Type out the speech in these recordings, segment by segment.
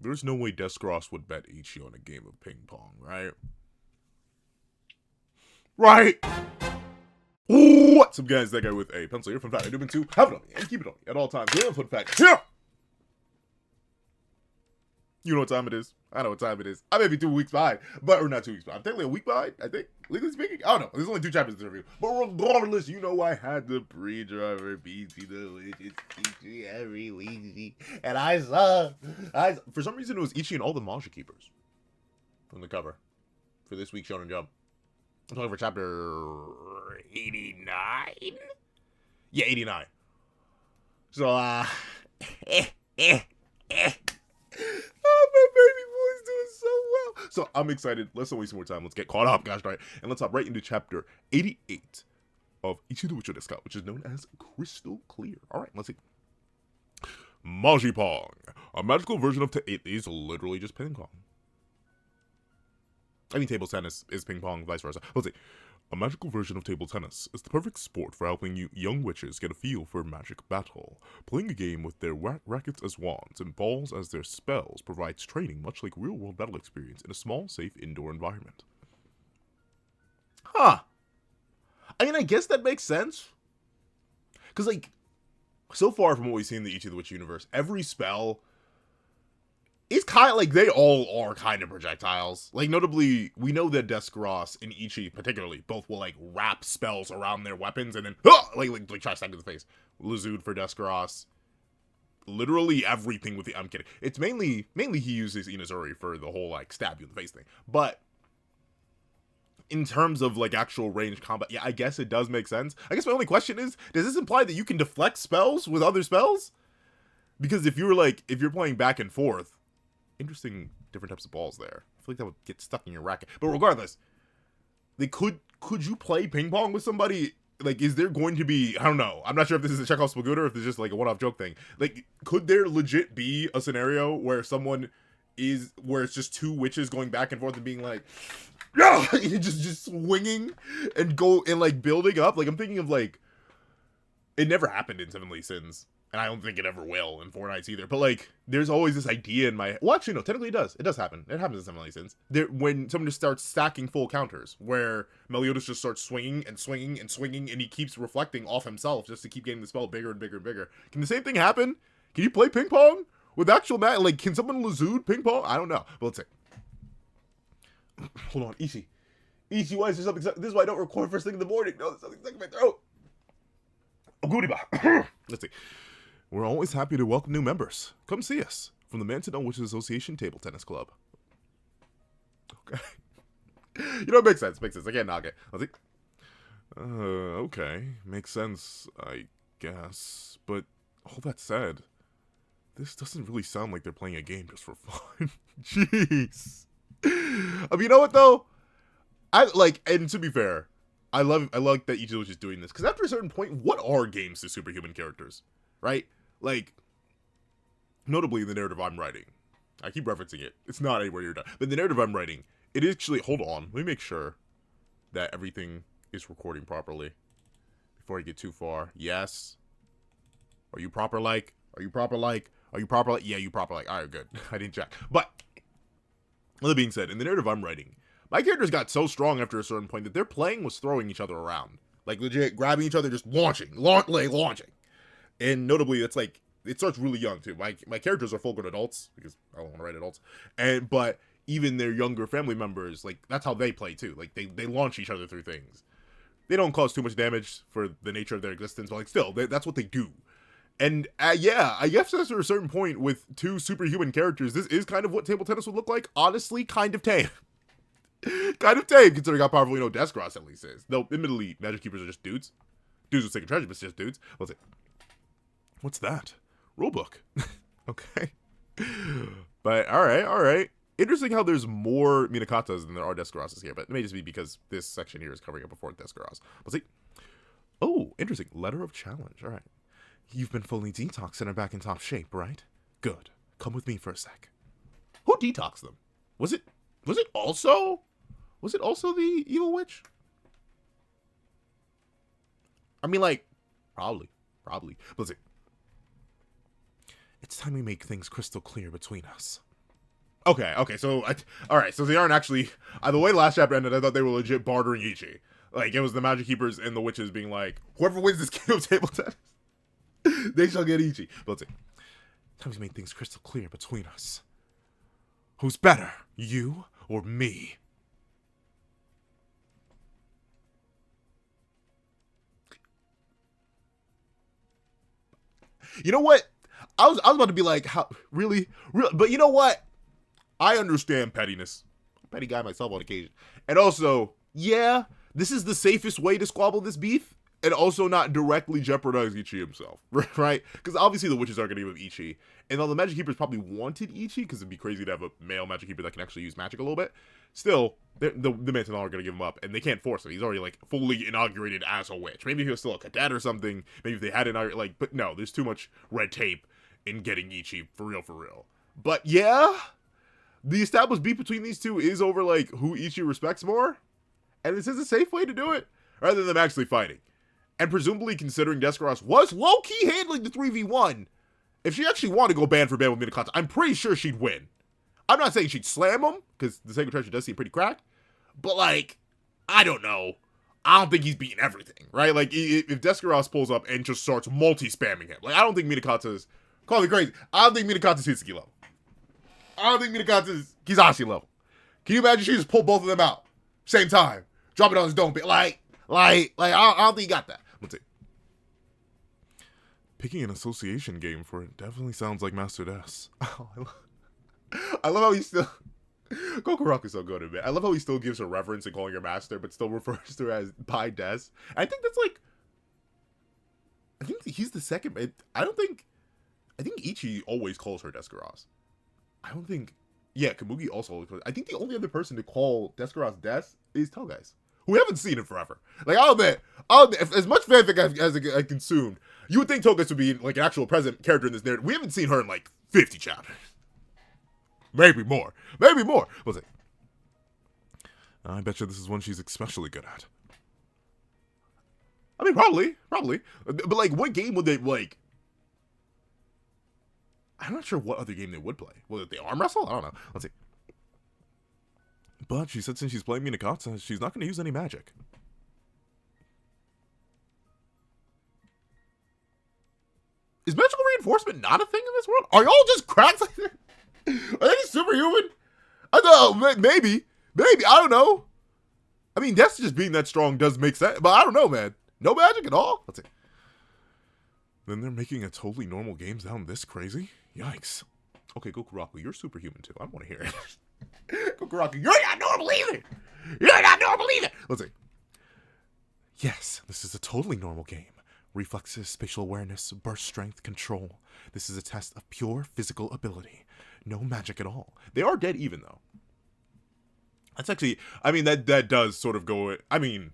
There's no way Deskross would bet Ichi on a game of ping pong, right? Right! What's up, guys? That guy with a pencil here. Fun fact, I do mean to have it on me and keep it on me at all times. Yeah, fun fact. Yeah! You know what time it is. I know what time it is. I may be 2 weeks behind, but or not 2 weeks behind. I'm technically a week behind, I think. Legally speaking, I don't know. There's only 2 chapters to review. But regardless, you know I had the pre-driver ichithewitch Ichi every week, and I saw. For some reason, it was Ichi and all the Manga keepers from the cover for this week's Shonen Jump. I'm talking for chapter 89. Yeah, 89. So Oh, my baby boy's doing so well. So I'm excited. Let's not waste some more time. Let's get caught up, gosh darn it. And let's hop right into chapter 88 of Ichithewitch, which is known as Crystal Clear. Alright, let's see. Majipong. A magical version of it is literally just ping pong. I mean, table tennis is ping pong, vice versa. Let's see. A magical version of table tennis is the perfect sport for helping you young witches get a feel for magic battle. Playing a game with their rackets as wands and balls as their spells provides training much like real-world battle experience in a small, safe indoor environment. Huh. I mean, I guess that makes sense. Because, like, so far from what we've seen in the Ichithewitch universe, every spell is kind of like, they all are kind of projectiles. Like, notably, we know that Deskross and Ichi, particularly, both will, like, wrap spells around their weapons and then, like try to stack to the face. Lazood for Deskross. Literally everything with the, I'm kidding. It's mainly he uses Inazuri for the whole, like, stab you in the face thing. But in terms of, like, actual ranged combat, yeah, I guess it does make sense. I guess my only question is, does this imply that you can deflect spells with other spells? Because if you're playing back and forth, interesting different types of balls there. I feel like that would get stuck in your racket. But regardless, they could you play ping pong with somebody? Like, is there going to be, I don't know. I'm not sure if this is a Chekhov's Spagoot or if it's just like a one-off joke thing. Like, could there legit be a scenario where it's just 2 witches going back and forth and being like, yeah, just swinging and like building up? Like, I'm thinking of, like, it never happened in Seven Deadly Sins. And I don't think it ever will in Fortnite either. But, like, there's always this idea in my... Well, actually, no. Technically, it does. It does happen. It happens in Seven Deadly Sins. When someone just starts stacking full counters, where Meliodas just starts swinging and swinging and swinging, and he keeps reflecting off himself just to keep getting the spell bigger and bigger and bigger. Can the same thing happen? Can you play ping pong with actual Like, can someone Lazood ping pong? I don't know. But let's see. Hold on. Ichi, why is there something... This is why I don't record first thing in the morning. No, there's something stuck in my throat. Let's see. We're always happy to welcome new members. Come see us from the Manton Witches Association Table Tennis Club. Okay. You know, it makes sense. I can't knock it. Let's see. Okay. Makes sense, I guess. But all that said, this doesn't really sound like they're playing a game just for fun. Jeez. I mean, you know what, though? And to be fair, I like that Ichi was just doing this. Because after a certain point, what are games to superhuman characters? Right? Like, notably in the narrative I'm writing, I keep referencing it. It's not anywhere near done. But the narrative I'm writing, it actually, hold on. Let me make sure that everything is recording properly before I get too far. Yes. Are you proper like? Yeah, you proper like. Alright, good. I didn't check. But, with that being said, in the narrative I'm writing, my characters got so strong after a certain point that their playing was throwing each other around. Like, legit, grabbing each other, just launching. And notably, it's like, it starts really young, too. My characters are full-grown adults, because I don't want to write adults. But even their younger family members, like, that's how they play, too. Like, they launch each other through things. They don't cause too much damage for the nature of their existence, but, like, still, that's what they do. And, yeah, I guess after a certain point, with 2 superhuman characters, this is kind of what table tennis would look like. Honestly, kind of tame. Kind of tame, considering how powerful, Deskross at least is. Though, admittedly, Magic Keepers are just dudes. Dudes with sacred treasure, but it's just dudes. Let's see. What's that? Rulebook. Okay. But, alright. Interesting how there's more Minakatas than there are Deskrosses here, but it may just be because this section here is covering up before Deskross. Let's see. Oh, interesting. Letter of challenge. Alright. You've been fully detoxed and are back in top shape, right? Good. Come with me for a sec. Who detoxed them? Was it also the evil witch? I mean, like, probably. But let's see. It's time we make things crystal clear between us. Okay, so, alright, so they aren't actually, the way last chapter ended, I thought they were legit bartering Ichi. Like, it was the Magic Keepers and the Witches being like, whoever wins this game of table tennis, they shall get Ichi. But let's see. Time's made things crystal clear between us. Who's better, you or me? You know what? I was about to be like, how, really? But you know what? I understand pettiness. I'm a petty guy myself on occasion. And also, yeah, this is the safest way to squabble this beef, and also not directly jeopardize Ichi himself, right? Because obviously the witches aren't going to give him Ichi, and though the Magic Keepers probably wanted Ichi, because it'd be crazy to have a male Magic Keeper that can actually use magic a little bit, still, the Mantinon are going to give him up, and they can't force him. He's already, like, fully inaugurated as a witch. Maybe he was still a cadet or something, maybe if they had inaugurated, like, but no, there's too much red tape in getting Ichi, for real. But yeah, the established beef between these two is over, like, who Ichi respects more, and this is a safe way to do it, rather than them actually fighting. And presumably, considering Descaros was low-key handling the 3v1, if she actually wanted to go band for band with Minakata, I'm pretty sure she'd win. I'm not saying she'd slam him, because the Sacred Treasure does seem pretty cracked, but, like, I don't know. I don't think he's beating everything, right? Like, if Descaros pulls up and just starts multi-spamming him, like, I don't think Minakata's, call me crazy, I don't think Minakata's Hitsuki level. I don't think Minakata's Kizashi level. Can you imagine she just pulled both of them out? Same time. Drop it on his dome. Like, I don't think he got that. Let's see. Picking an association game for it definitely sounds like Master Des. Oh, I love how he still... Kokoroku's so good at it. I love how he still gives her reverence in calling her Master, but still refers to her as by Des. I think that's like... I think he's the second... I think Ichi always calls her Descaros. I don't think... Yeah, Kamugi also... I think the only other person to call Descaros Des is Telgeist. We haven't seen him forever. Like, I'll admit, as much fanfic as I consumed, you would think Telgeist would be, like, an actual present character in this narrative. We haven't seen her in, like, 50 chapters. Maybe more. What's it? I bet you this is one she's especially good at. I mean, probably. But, like, what game would they, like... I'm not sure what other game they would play. Will they arm wrestle? I don't know. Let's see. But she said since she's playing Minakata, she's not going to use any magic. Is magical reinforcement not a thing in this world? Are y'all just cracks like that? Are they superhuman? I don't know. Maybe. I don't know. I mean, that's just being that strong does make sense. But I don't know, man. No magic at all? Let's see. Then they're making a totally normal game sound this crazy? Yikes. Okay, Gokuraku, you're superhuman too. I want to hear it. Gokuraku, you're not normal either. Let's see. Yes, this is a totally normal game. Reflexes, spatial awareness, burst strength, control. This is a test of pure physical ability. No magic at all. They are dead even, though. That's actually, I mean, that does sort of go, I mean,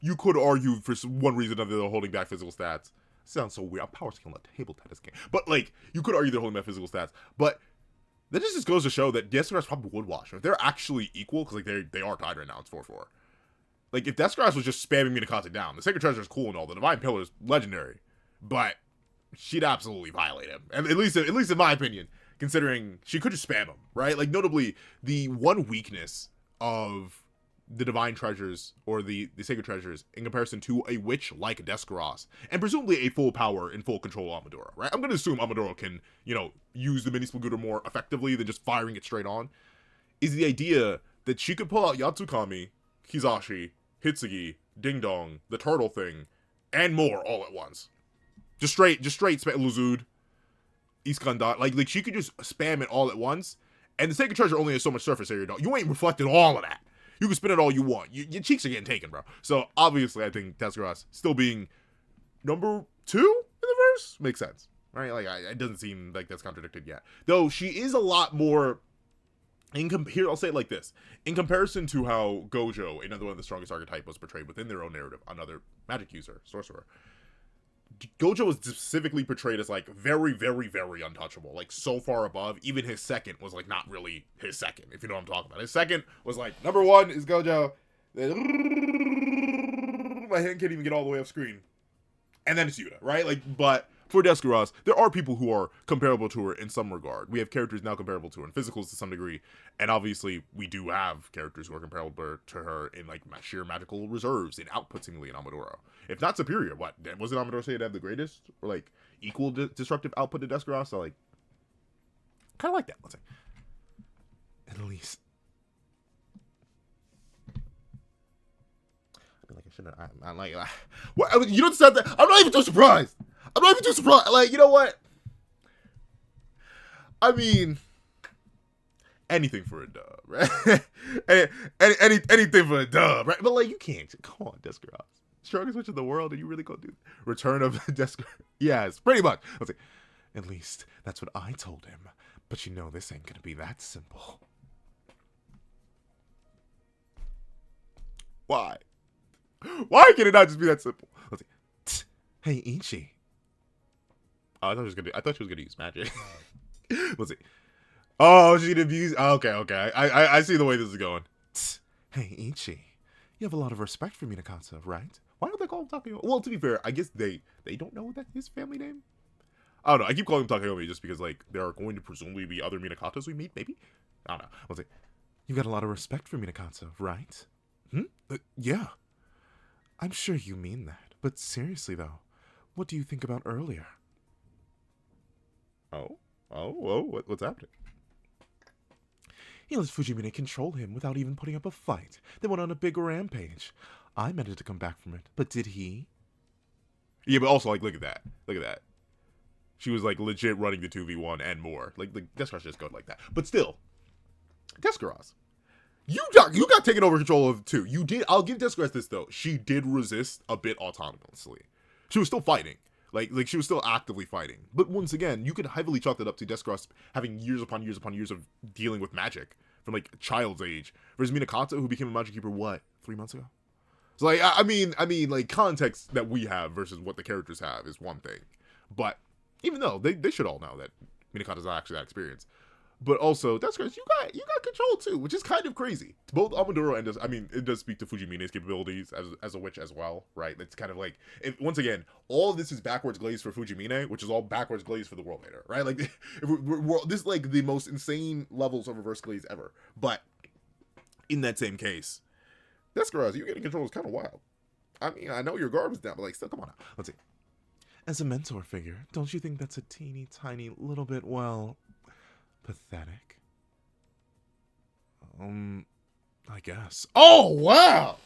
you could argue for one reason or another they're holding back physical stats. Sounds so weird. I'm power scaling a table tennis game. But, like, you could argue they're holding back physical stats. But that just goes to show that Descaros probably would watch. If they're actually equal, because, like, they are tied right now. It's 4-4. Like, if Descaros was just spamming Minakata down, the Sacred Treasure is cool and all. The Divine Pillar is legendary. But she'd absolutely violate him. And at least in my opinion, considering she could just spam him, right? Like, notably, the one weakness of the Divine Treasures, or the Sacred Treasures, in comparison to a witch like Descaros, and presumably a full power and full control Amadora, right? I'm going to assume Amadora can, use the Mini Spagooter more effectively than just firing it straight on, is the idea that she could pull out Yatsukami, Kizashi, Hitsugi, Ding Dong, the turtle thing, and more all at once. Just straight Luzud, Iskandar, like she could just spam it all at once, and the Sacred Treasure only has so much surface area, you ain't reflecting all of that. You can spin it all you want. Your cheeks are getting taken, bro. So, obviously, I think Descaros still being number 2 in the verse makes sense, right? Like, it doesn't seem like that's contradicted yet. Though, she is a lot more... Here, I'll say it like this. In comparison to how Gojo, another one of the strongest archetype, was portrayed within their own narrative, another magic user, sorcerer, Gojo was specifically portrayed as, like, very, very, very untouchable. Like, so far above, even his second was, like, not really his second, if you know what I'm talking about. His second was, like, number 1 is Gojo. My hand can't even get all the way off screen. And then it's Yuta, right? Like, but for Descaros, there are people who are comparable to her in some regard. We have characters now comparable to her in physicals to some degree, and obviously we do have characters who are comparable to her in like sheer magical reserves, in output seemingly in Amadoro. If not superior, what? Wasn't Amadoro say to have the greatest? Or like equal destructive output to Descaros? So like, kind of like that, let's say. At least. I like I shouldn't. I'm like, what? You don't said that. I'm not even too surprised. I'm not even too surprised. Like, you know what? I mean, anything for a dub, right? Anything for a dub, right? But like, you can't. Come on, Descaros. Strongest witch in the world, and you really gonna do Return of Descaros? Yes, pretty much. I was like, at least that's what I told him. But you know, this ain't gonna be that simple. Why? Why can it not just be that simple? Let's see. Hey, Ichi. Oh, I thought she was gonna use magic. Let's see. Oh, she's gonna use. Oh, okay. I see the way this is going. Hey, Ichi. You have a lot of respect for Minakata, right? Why don't they call him Takayomi? Well, to be fair, I guess they don't know that his family name. I don't know. I keep calling him Takayomi just because like there are going to presumably be other Minakatas we meet. Maybe. I don't know. Let's see. You got a lot of respect for Minakata, right? Yeah. I'm sure you mean that, but seriously though, what do you think about earlier? What's happening? He let Fujimine control him without even putting up a fight. They went on a big rampage. I meant it to come back from it, but did he? Yeah, but also like, look at that. She was like legit running the 2v1 and more. Like Descaros just go like that. But still, Descaros. You got taken over control of too. You did. I'll give Descaros this though. She did resist a bit autonomously. She was still fighting. Like she was still actively fighting. But once again, you could heavily chalk that up to Descaros having years upon years upon years of dealing with magic from like a child's age. Versus Minakata, who became a magic keeper, what, 3 months ago? So like, I mean, like context that we have versus what the characters have is one thing. But even though they should all know that Minakata's not actually that experienced. But also, Descaros, you got control too, which is kind of crazy. Both Amadoro and it does speak to Fujimine's capabilities as a witch as well, right? It's kind of like, once again, all of this is backwards glaze for Fujimine, which is all backwards glaze for the World Leader, right? Like, this is like the most insane levels of reverse glaze ever. But in that same case, Descaros, you getting control is kind of wild. I mean, I know your guard was down, but like, still, come on now. Let's see. As a mentor figure, don't you think that's a teeny tiny little bit, well, pathetic? I guess. Oh, wow!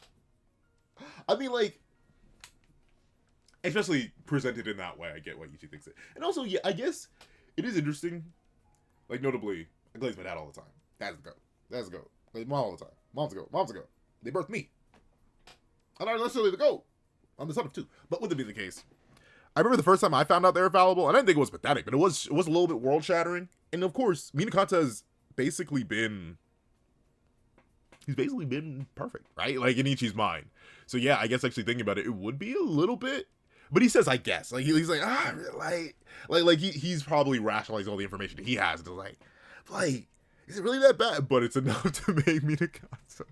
I mean, like, especially presented in that way, I get why Ichi thinks it. And also, yeah, I guess it is interesting. Like, notably, I glaze my dad all the time. Dad's the goat. Dad's the goat. Glaze mom all the time. Mom's the goat. Mom's the goat. They birthed me. I'm not necessarily the goat. I'm the son of two. But with it being the case, I remember the first time I found out they were fallible, and I didn't think it was pathetic, but it was a little bit world-shattering. And of course, Minakata has basically been... He's basically been perfect, right? Like, in Ichi's mind. So yeah, I guess actually thinking about it, it would be a little bit... But he says, I guess. Like, he's like, he's probably rationalized all the information he has. And like, is it really that bad? But it's enough to make Minakata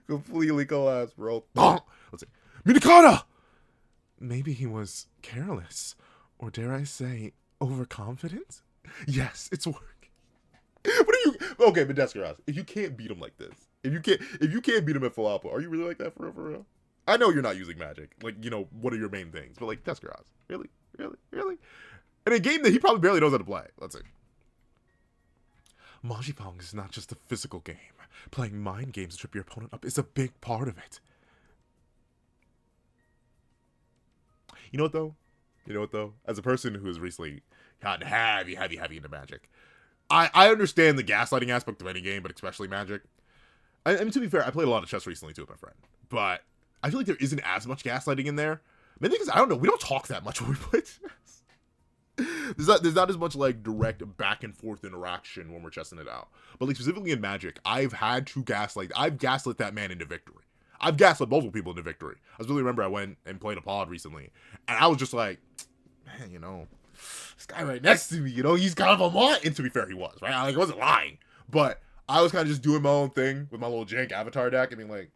completely collapse, bro. Let's see. Minakata! Maybe he was careless. Or dare I say, overconfident? Yes, it's working. What are you... Okay, but Descaros, if you can't beat him like this, if you can't beat him at full output, are you really like that for real? I know you're not using magic. Like, you know, what are your main things? But like, Descaros, really? In a game that he probably barely knows how to play. Let's see. Mahjong is not just a physical game. Playing mind games to trip your opponent up is a big part of it. You know what though? As a person who has recently gotten heavy into Magic, I understand the gaslighting aspect of any game, but especially Magic. I mean, to be fair, I played a lot of chess recently too with my friend, but I feel like there isn't as much gaslighting in there. Maybe because, I don't know, we don't talk that much when we play chess. There's not as much like direct back and forth interaction when we're chessing it out. But like specifically in Magic, I've gaslit that man into victory. I've gaslit multiple people into victory. I really remember I went and played a pod recently, and I was just like, man, you know, this guy right next to me, you know, he's kind of a mutt. And to be fair, he was, right? I wasn't lying, but I was kind of just doing my own thing with my little jank avatar deck and being like,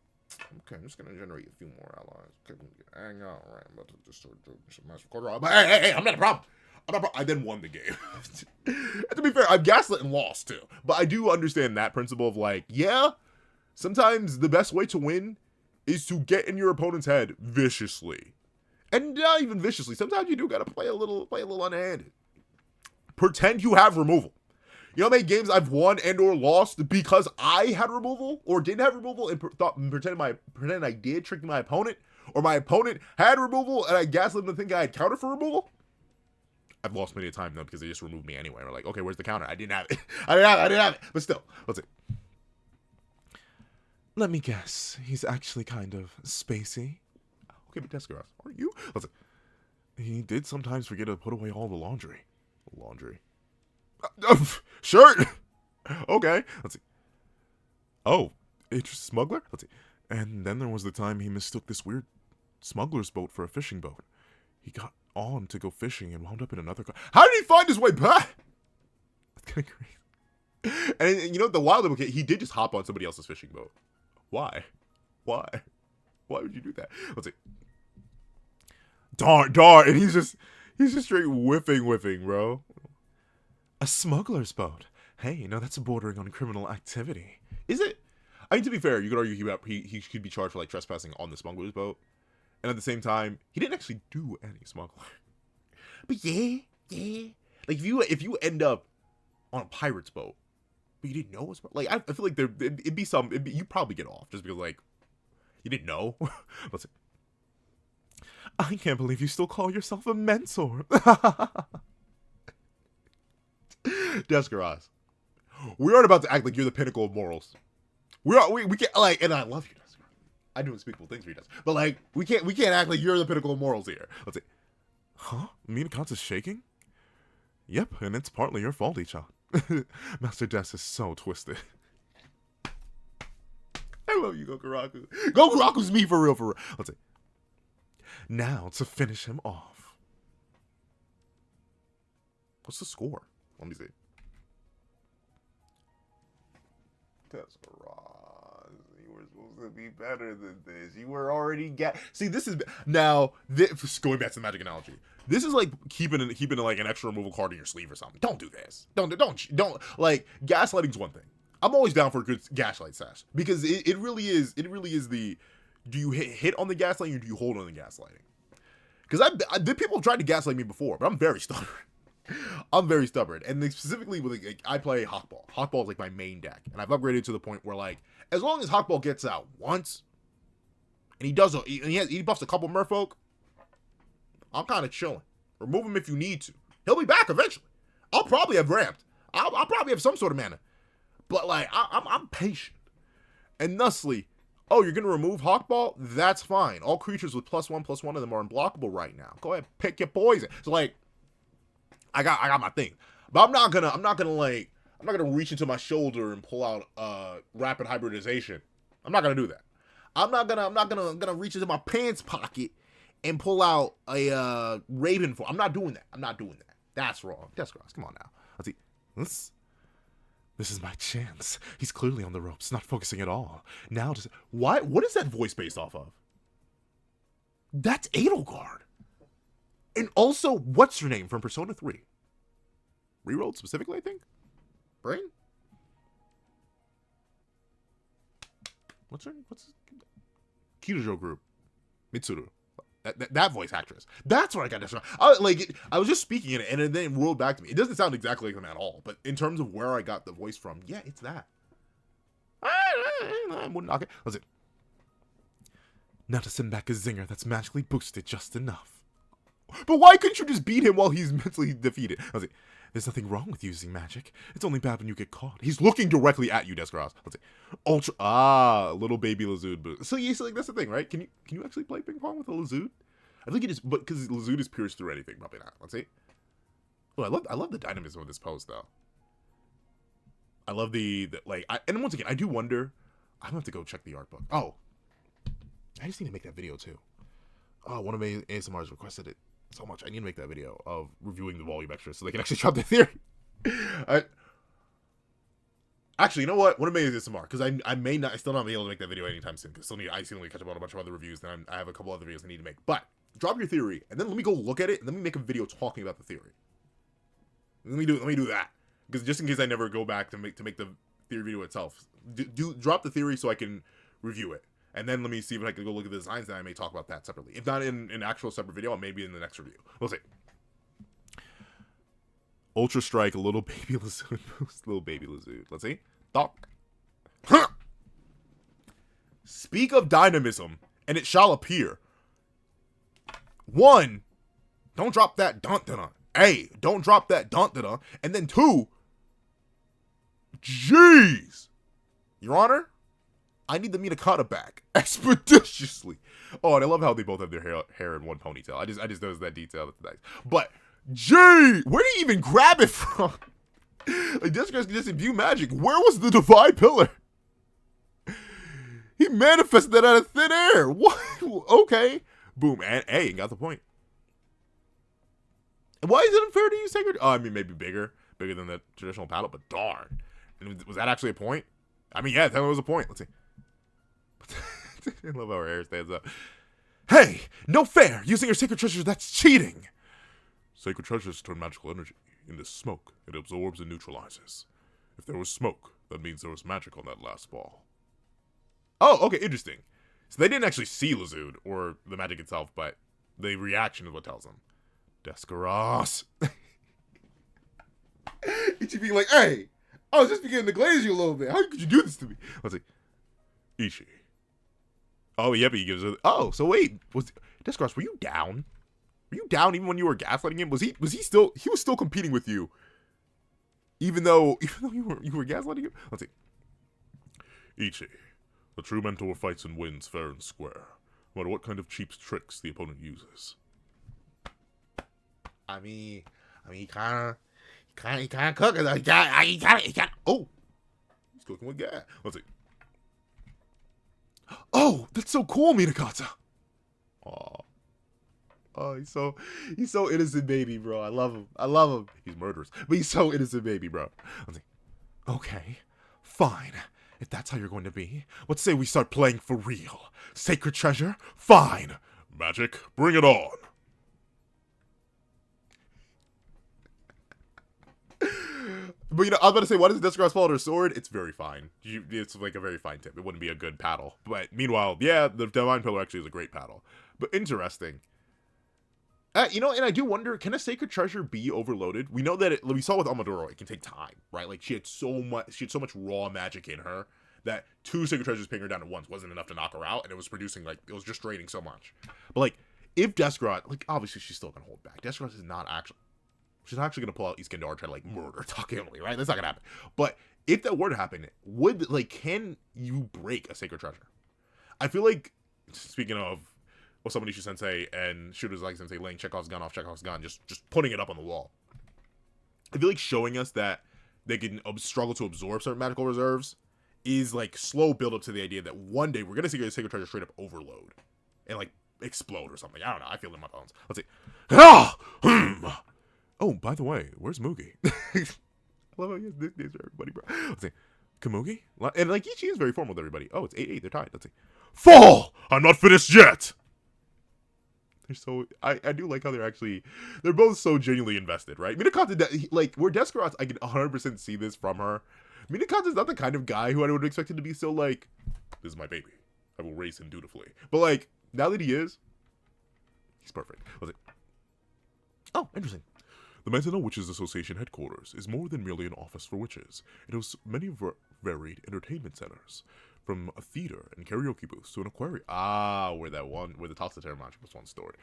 Okay, I'm just gonna generate a few more allies. Okay, hang on, right? I'm about to just start doing some massive quarter. But hey, I'm not a problem. I then won the game. To be fair, I've gaslit and lost too. But I do understand that principle of like, yeah, sometimes the best way to win is to get in your opponent's head viciously. And not even viciously. Sometimes you do gotta play a little unhanded. Pretend you have removal. You know how many games I've won and or lost because I had removal or didn't have removal and pretend I did, tricking my opponent, or my opponent had removal and I gaslit them to think I had counter for removal? I've lost many a time though because they just removed me anyway. We're like, okay, where's the counter? I didn't have it. I didn't have it. But still, let's see. Let me guess. He's actually kind of spacey. Okay, but Descaros, are you? Let's see. He did sometimes forget to put away all the laundry. Shirt. Okay. Let's see. Oh, it's smuggler? Let's see. And then there was the time he mistook this weird smuggler's boat for a fishing boat. He got on to go fishing and wound up in another car. How did he find his way back? That's kind of crazy. And you know, the wild implication, he did just hop on somebody else's fishing boat. Why? Why would you do that? Let's see. Darn. And he's just straight whiffing, bro. A smuggler's boat. Hey, you know, that's bordering on criminal activity. Is it? I mean, to be fair, you could argue he could be charged for, like, trespassing on the smuggler's boat. And at the same time, he didn't actually do any smuggling. But yeah. Like, if you end up on a pirate's boat, but you didn't know it was... Like, I feel like it'd be you'd probably get off, just because, like, you didn't know. Let's see. I can't believe you still call yourself a mentor. Descaros, we aren't about to act like you're the pinnacle of morals. We can't, like, and I love you, Descaros. I do unspeakable things for you, Des. But like, we can't act like you're the pinnacle of morals here. Let's see. Huh? Minakatsu's shaking? Yep, and it's partly your fault, Ichi. Master Des is so twisted. I love you, Gokuraku. Gokuraku's me for real. Let's see. Now to finish him off. What's the score? Let me see. Descaros, you were supposed to be better than this. You were already See, this is now. Going back to the Magic analogy, this is like keeping like an extra removal card in your sleeve or something. Don't do this. Don't like gaslighting's one thing. I'm always down for a good gaslight sash because it really is the. Do you hit on the gaslighting or do you hold on the gaslighting? Because people have tried to gaslight me before, but I'm very stubborn. And specifically with like, I play Hawkball. Hawkball is like my main deck, and I've upgraded to the point where like as long as Hawkball gets out once, and he buffs a couple Merfolk, I'm kind of chilling. Remove him if you need to. He'll be back eventually. I'll probably have ramped. I'll probably have some sort of mana, but like I'm patient, and thusly. Oh, you're gonna remove Hawkball? That's fine. All creatures with +1/+1 of them are unblockable right now. Go ahead, pick your poison. So like, I got my thing, but I'm not gonna reach into my shoulder and pull out rapid hybridization. I'm not gonna do that. I'm not gonna reach into my pants pocket and pull out a Raven form. I'm not doing that. That's wrong. Descaros, come on now. Let's see. This is my chance. He's clearly on the ropes, not focusing at all. Now, what is that voice based off of? That's Edelgard. And also, what's her name from Persona 3? Rerolled specifically, I think? Brain? What's her name? Kirijo Group. Mitsuru. That voice actress. That's what I got to I was just speaking in it, and then it rolled back to me. It doesn't sound exactly like them at all, but in terms of where I got the voice from, yeah, it's that. I wouldn't knock it. Let's see. Now to send back a zinger that's magically boosted just enough. But why couldn't you just beat him while he's mentally defeated? Let's see. There's nothing wrong with using magic. It's only bad when you get caught. He's looking directly at you, Descaros. Let's see. Little baby Lazood boost. So yeah, so like that's the thing, right? Can you actually play ping pong with a Lazood? I think it is, but because Lazood is pierced through anything, probably not. Let's see. Well, I love the dynamism of this pose though. I love and once again, I do wonder. I'm gonna have to go check the art book. Oh, I just need to make that video too. Oh, one of my ASMRs requested it so much. I need to make that video of reviewing the volume extras so they can actually drop the theory. Actually, you know what? What am I make this tomorrow? Because I may not, I still not be able to make that video anytime soon. Because I still need to catch up on a bunch of other reviews. Then I have a couple other videos I need to make. But drop your theory, and then let me go look at it, and let me make a video talking about the theory. Let me do that. Because just in case I never go back to make the theory video itself, drop the theory so I can review it, and then let me see if I can go look at the designs, and I may talk about that separately. If not in an actual separate video, maybe in the next review. We'll see. Ultra Strike, a little baby Lazoon boost, little baby Lazoon. Let's see. Talk. Huh. Speak of dynamism, and it shall appear. 1, don't drop that dun-dun-dun. A, don't drop that dun-dun-dun. And then 2, jeez. Your Honor, I need the Minakata back expeditiously. Oh, and I love how they both have their hair in one ponytail. I just noticed that detail. That's nice. But gee, where did he even grab it from? Like, this guy's just imbue magic. Where was the divine pillar? He manifested that out of thin air. What? Okay. Boom. And A, got the point. Why is it unfair to use sacred? Oh, I mean, maybe bigger than the traditional paddle, but darn. And was that actually a point? I mean, yeah, that was a point. Let's see. I love how her hair stands up. Hey, no fair. Using your sacred treasures, that's cheating. Sacred treasures turn magical energy into smoke. It absorbs and neutralizes. If there was smoke, that means there was magic on that last ball. Oh, okay, interesting. So they didn't actually see Lazoon or the magic itself, but the reaction is what tells them. Descaros. Ichi being like, hey, I was just beginning to glaze you a little bit. How could you do this to me? Let's see. Ichi. Oh, yep, he gives it. Oh, so wait, Descaros, were you down? Were you down even when you were gaslighting him? Was he still competing with you? Even though you were gaslighting him? Let's see. Ichi. The true mentor fights and wins fair and square, no matter what kind of cheap tricks the opponent uses. I mean, he kind of cooking. He got. Oh, he's cooking with gas. Let's see. Oh, that's so cool, Minakata. Aw. Oh, he's so innocent, baby, bro. I love him. He's murderous, but he's so innocent, baby, bro. Let's see. Okay, fine. If that's how you're going to be, let's say we start playing for real. Sacred treasure? Fine. Magic, bring it on. But, you know, I was about to say, why does Descaros fall on her sword? It's very fine. It's like a very fine tip. It wouldn't be a good paddle. But meanwhile, yeah, the Divine Pillar actually is a great paddle. But interesting. You know, and I do wonder, can a sacred treasure be overloaded? We know that we saw with Amadoro, it can take time, right? Like, she had so much raw magic in her that 2 sacred treasures pinging her down at once wasn't enough to knock her out, and it was producing, like, it was just draining so much. But, like, if Descaros, like, obviously she's still gonna hold back. Descaros is not actually, she's actually gonna pull out Iskandar and try to, like, murder Takeoli, right? That's not gonna happen. But if that were to happen, can you break a sacred treasure? I feel like, speaking of Osamu Nishu Sensei and Shooters Like Sensei laying Chekhov's gun off Chekhov's gun, just putting it up on the wall. I feel like showing us that they can struggle to absorb certain magical reserves is like slow build up to the idea that one day we're gonna see a sacred treasure straight up overload and like explode or something. I don't know. I feel it in my bones. Let's see. Oh, by the way, where's Mugi? I love how he has nicknames for everybody, bro. Let's see. Kamugi? And like Ichi is very formal with everybody. Oh, it's 8-8. They're tied. Let's see. Fall! I'm not finished yet! They're so, I do like how they're both so genuinely invested, right? Minakata, like, where Descaros, I can 100% see this from her. Minakata's not the kind of guy who I would expect him to be so, like, this is my baby. I will raise him dutifully. But, like, now that he is, he's perfect. Let's see. Oh, interesting. The Manzano Witches Association headquarters is more than merely an office for witches. It hosts many varied entertainment centers, from a theater and karaoke booths to an aquarium. Ah, where the Toxitera magic was once stored.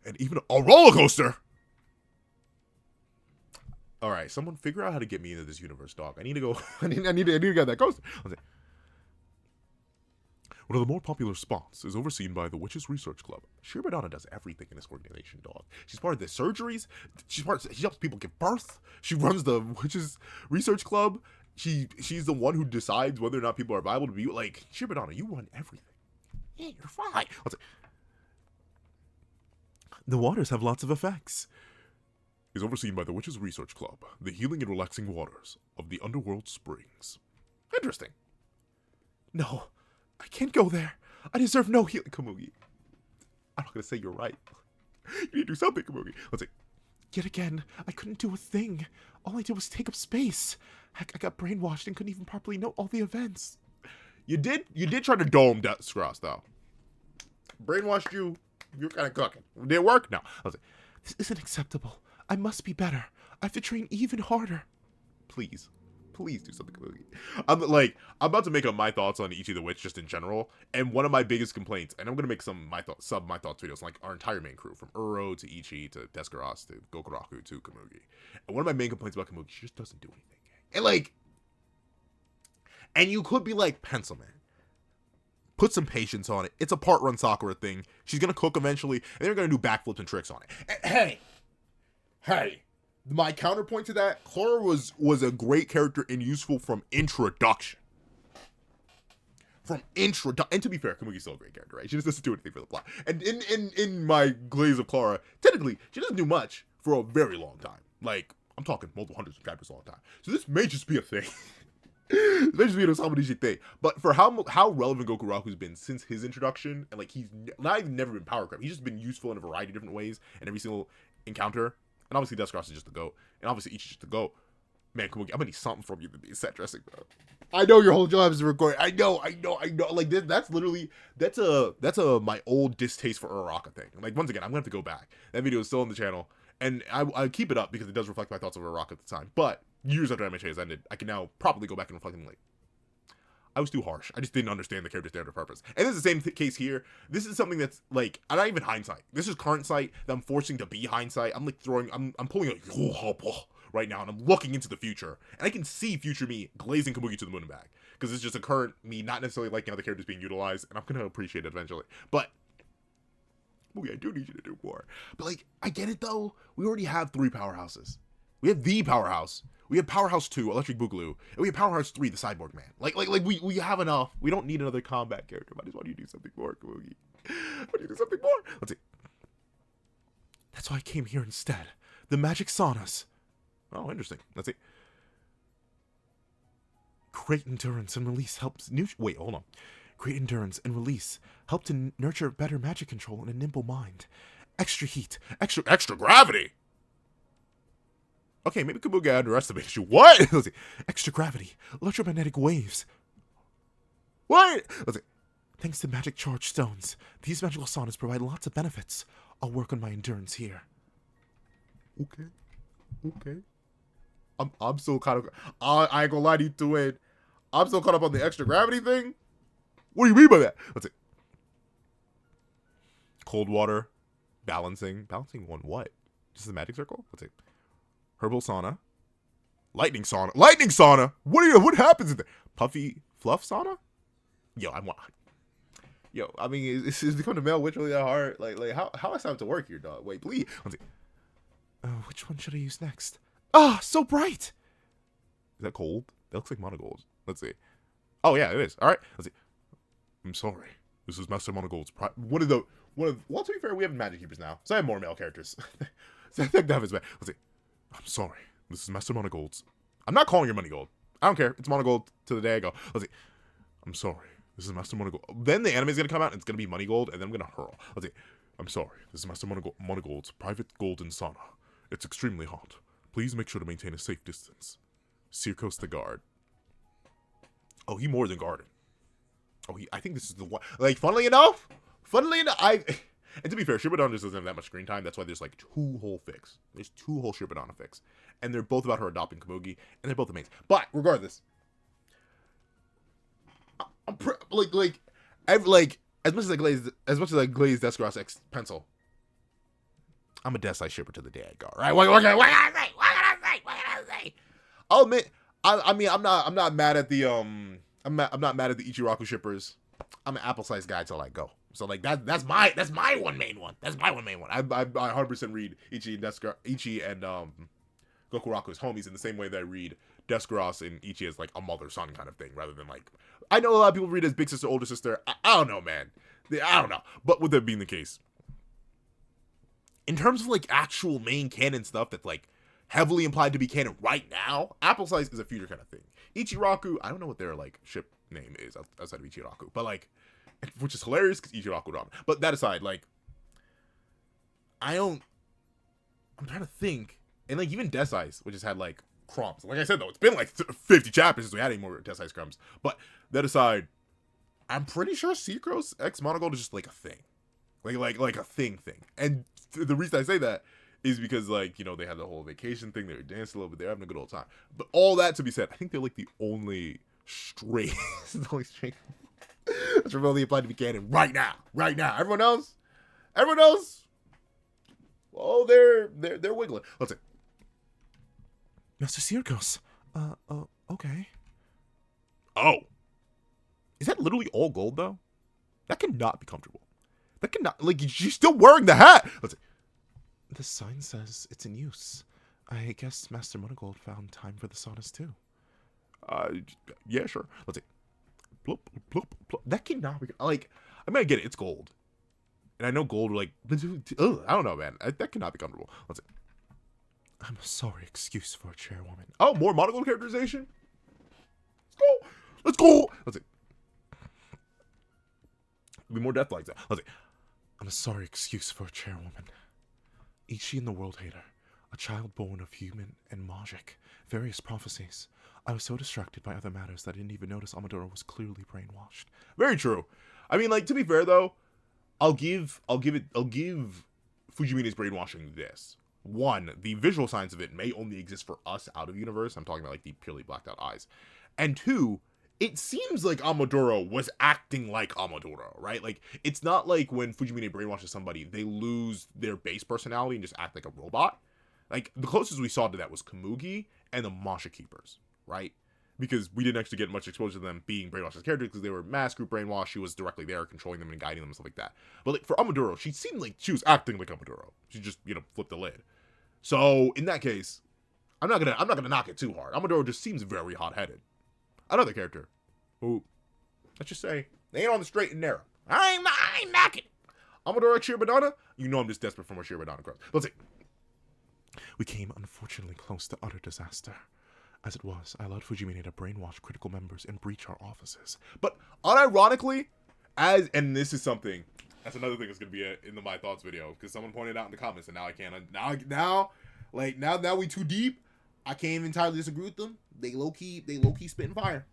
And even a roller coaster! Alright, someone figure out how to get me into this universe, dog. I need to go, I need to get that coaster. Let's see. One of the more popular spots is overseen by the Witches Research Club. Shirobadana does everything in this organization, dog. She's part of the surgeries. She helps people give birth. She runs the Witches Research Club. She's the one who decides whether or not people are viable to be like, Shirobadana, you run everything. Yeah, you're fine. Let's see. The waters have lots of effects. is overseen by the Witches Research Club, the healing and relaxing waters of the underworld springs. Interesting. No, I can't go there. I deserve no healing, Komugi. I'm not gonna say you're right. You need to do something, Komugi. Let's see. Yet again, I couldn't do a thing. All I did was take up space. Heck, I got brainwashed and couldn't even properly know all the events. You did try to dome Deathcross, though. Brainwashed you. You're kind of cooking. Did it work? No. Let's see. This isn't acceptable. I must be better. I have to train even harder. Please. Please do something, Komugi. I'm about to make up my thoughts on Ichi the Witch just in general, and one of my biggest complaints, and I'm gonna make some my thoughts videos, like our entire main crew, from Uro to Ichi to Deathcross to Gokuraku to Komugi. And one of my main complaints about Komugi, she just doesn't do anything. And you could be like, pencil man, put some patience on it. It's a part-run Sakura thing. She's gonna cook eventually, and they're gonna do backflips and tricks on it. And hey. My counterpoint to that, Clara was a great character and useful from introduction. And to be fair, Komugi's still a great character, right? She just doesn't do anything for the plot. And in my glaze of Clara, technically, she doesn't do much for a very long time. Like, I'm talking multiple hundreds of chapters a long time. So this may just be a thing. This may just be a Samanishi thing. But for how relevant Gokuraku's been since his introduction, and like he's not even never been power crept. He's just been useful in a variety of different ways in every single encounter. And obviously, Deathcross is just the GOAT. And obviously, Ichi's just the GOAT. Man, Komugi, I'm gonna need something from you to be set dressing, bro. I know your whole job is to record. I know. Like, that's literally, that's my old distaste for Uraraka thing. Like, once again, I'm gonna have to go back. That video is still on the channel. And I keep it up because it does reflect my thoughts of Uraraka at the time. But years after MHA has ended, I can now probably go back and reflect on, like, I was too harsh. I just didn't understand the character's narrative purpose. And this is the same case here. This is something that's, like, not even hindsight. This is current sight that I'm forcing to be hindsight. I'm, like, I'm pulling, like, right now, and I'm looking into the future. And I can see future me glazing Komugi to the moon and back. Because it's just a current me not necessarily liking how the character's being utilized, and I'm going to appreciate it eventually. But, Komugi, I do need you to do more. But, like, I get it, though. We already have 3 powerhouses. We have the powerhouse. We have Powerhouse 2, Electric Boogaloo, and we have Powerhouse 3, the Cyborg Man. Like we have enough. We don't need another combat character. I just want you to do something more, Komugi. I want you to do something more. Let's see. That's why I came here instead. The magic saunas. Oh, interesting. Let's see. Great endurance and release helps... Wait, hold on. Great endurance and release help to nurture better magic control and a nimble mind. Extra heat. Extra gravity! Okay, maybe Komugi underestimated you. What? Let's see. Extra gravity. Electromagnetic waves. What? Let's see. Thanks to magic charged stones, these magical saunas provide lots of benefits. I'll work on my endurance here. Okay. I'm still kind of... I ain't gonna lie to you to it. I'm still caught up on the extra gravity thing. What do you mean by that? Let's see. Cold water. Balancing. Balancing on what? Just the magic circle? Let's see. Herbal sauna. Lightning sauna? What happens in there? Puffy fluff sauna? I mean, is becoming a male witch really that hard? Like how I sound to work here, dog? Wait, please. Let's see. Which one should I use next? Ah, so bright! Is that cold? That looks like monogold. Let's see. Oh yeah, it is. Alright, let's see. I'm sorry. This is Master Monogold's well, to be fair, we have magic keepers now. So I have more male characters. So I think that is bad. Let's see. I'm sorry. This is Master Monogold's. I'm not calling her Moneygold. I don't care. It's Monogold to the day I go. Let's see. I'm sorry. This is Master Monogold. Then the anime is going to come out and it's going to be Moneygold, and then I'm going to hurl. Let's see. I'm sorry. This is Master Monogold's private golden sauna. It's extremely hot. Please make sure to maintain a safe distance. Circos the guard. Oh, he more than guarded. Oh, I think this is the one. Like, funnily enough, and to be fair, Shibudon just doesn't have that much screen time. That's why there's like 2 whole fics. There's 2 whole Shibudon fics. And they're both about her adopting Komugi, and they're both the mains. But, regardless, as much as I glaze Deathcross X Pencil, I'm a Deathside shipper to the day I go, right? What can I say? I'll admit, I mean, I'm not mad at the I'm not mad at the Ichiraku shippers. I'm an apple-sized guy till I go. So like that's my one main one. That's my one main one. I 100% read Ichi and Gokuraku as homies in the same way that I read Deathcross and Ichi as like a mother-son kind of thing, rather than like, I know a lot of people read as big sister, older sister. I don't know, man. I don't know. But with that being the case, in terms of like actual main canon stuff that's like heavily implied to be canon right now, Apple Slice is a future kind of thing. Ichiraku, I don't know what their like ship name is outside of Ichiraku, but like, which is hilarious because Ichiraku ramen. But that aside, like, I'm trying to think, and like even Death Ice, which has had like crumbs. Like I said though, it's been like 50 chapters since we had any more Death Ice crumbs. But that aside, I'm pretty sure Secros X Monogold is just like a thing, like a thing. And the reason I say that is because, like, you know, they had the whole vacation thing. They were dancing a little bit. They're having a good old time. But all that to be said, I think they're like the only straight, that's remotely applied to be canon right now. Everyone else, oh, they're wiggling. Let's see. Master Circos. Okay. Oh. Is that literally all gold, though? That cannot be comfortable. That cannot, like, she's still wearing the hat. Let's see. The sign says it's in use. I guess Master Monogold found time for the saunas, too. Yeah, sure. Let's see. Bloop, bloop, bloop. That cannot be, like, I mean, I get it. It's gold. And I know gold, like, ugh, I don't know, man. That cannot be comfortable. Let's see. I'm a sorry excuse for a chairwoman. Oh, more Monogold characterization? Let's go. Let's see. There'll be more death flags. Let's see. I'm a sorry excuse for a chairwoman. Ichi and the World Hater, a child born of human and Majik, various prophecies. I was so distracted by other matters that I didn't even notice Amadora was clearly brainwashed. Very true. I mean, like, to be fair though, I'll give Fujimina's brainwashing this. One, the visual signs of it may only exist for us out of universe. I'm talking about like the purely blacked out eyes. And two, it seems like Amadora was acting like Amadora, right? Like, it's not like when Fujimine brainwashes somebody, they lose their base personality and just act like a robot. Like, the closest we saw to that was Kamugi and the Masha Keepers, right? Because we didn't actually get much exposure to them being brainwashed as characters because they were mass group brainwashed. She was directly there controlling them and guiding them and stuff like that. But like for Amadora, she seemed like she was acting like Amadora. She just, you know, flipped the lid. So in that case, I'm not gonna knock it too hard. Amadora just seems very hot-headed. Another character who, let's just say, they ain't on the straight and narrow. I ain't knocking. Amadora Shirobadana, you know I'm just desperate for more Shirobadana growth. Let's see. We came unfortunately close to utter disaster. As it was, I allowed Fujimine to brainwash critical members and breach our offices. But unironically, and this is something, that's another thing that's gonna be in the My Thoughts video, because someone pointed out in the comments, and now I can't. Now we too deep. I can't entirely disagree with them. They low key spitting fire.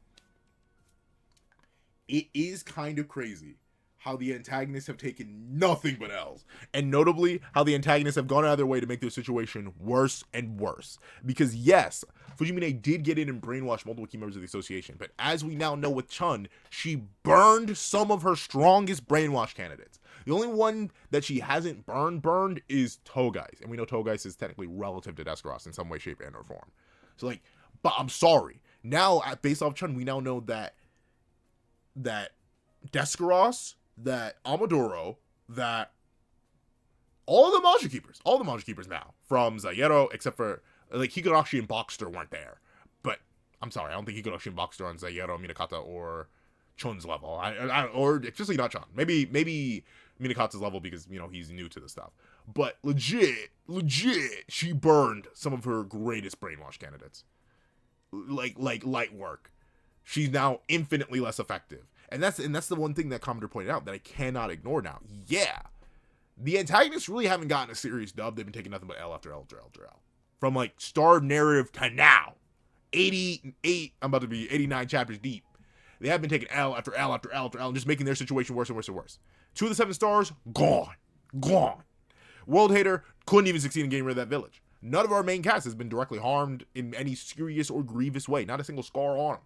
It is kind of crazy how the antagonists have taken nothing but L's. And notably, how the antagonists have gone out of their way to make their situation worse and worse. Because yes, Fujimine did get in and brainwash multiple key members of the association, but as we now know with Chun, she burned some of her strongest brainwash candidates. The only one that she hasn't burned is Togais. And we know Togais is technically relative to Descaros in some way, shape, and or form. So like, but I'm sorry. Now, based off Chun, we now know that Descaros, that Amadoro, that all the Majiks Keepers now, from Zayero, except for, like, Higurashi and Boxster weren't there. But, I'm sorry, I don't think Higurashi and Boxster on Zayero, Minakata, or Chun's level. Or, especially not Chun. Maybe Minakata's level because, you know, he's new to this stuff. But, legit, she burned some of her greatest brainwash candidates. Like light work. She's now infinitely less effective. And that's the one thing that commenter pointed out that I cannot ignore now. Yeah, the antagonists really haven't gotten a serious dub. They've been taking nothing but L after L after L after L. From like star narrative to now, 88. I'm about to be 89 chapters deep. They have been taking L after L after L after L and just making their situation worse and worse and worse. 2 of the 7 stars gone. World Hater couldn't even succeed in getting rid of that village. None of our main cast has been directly harmed in any serious or grievous way. Not a single scar on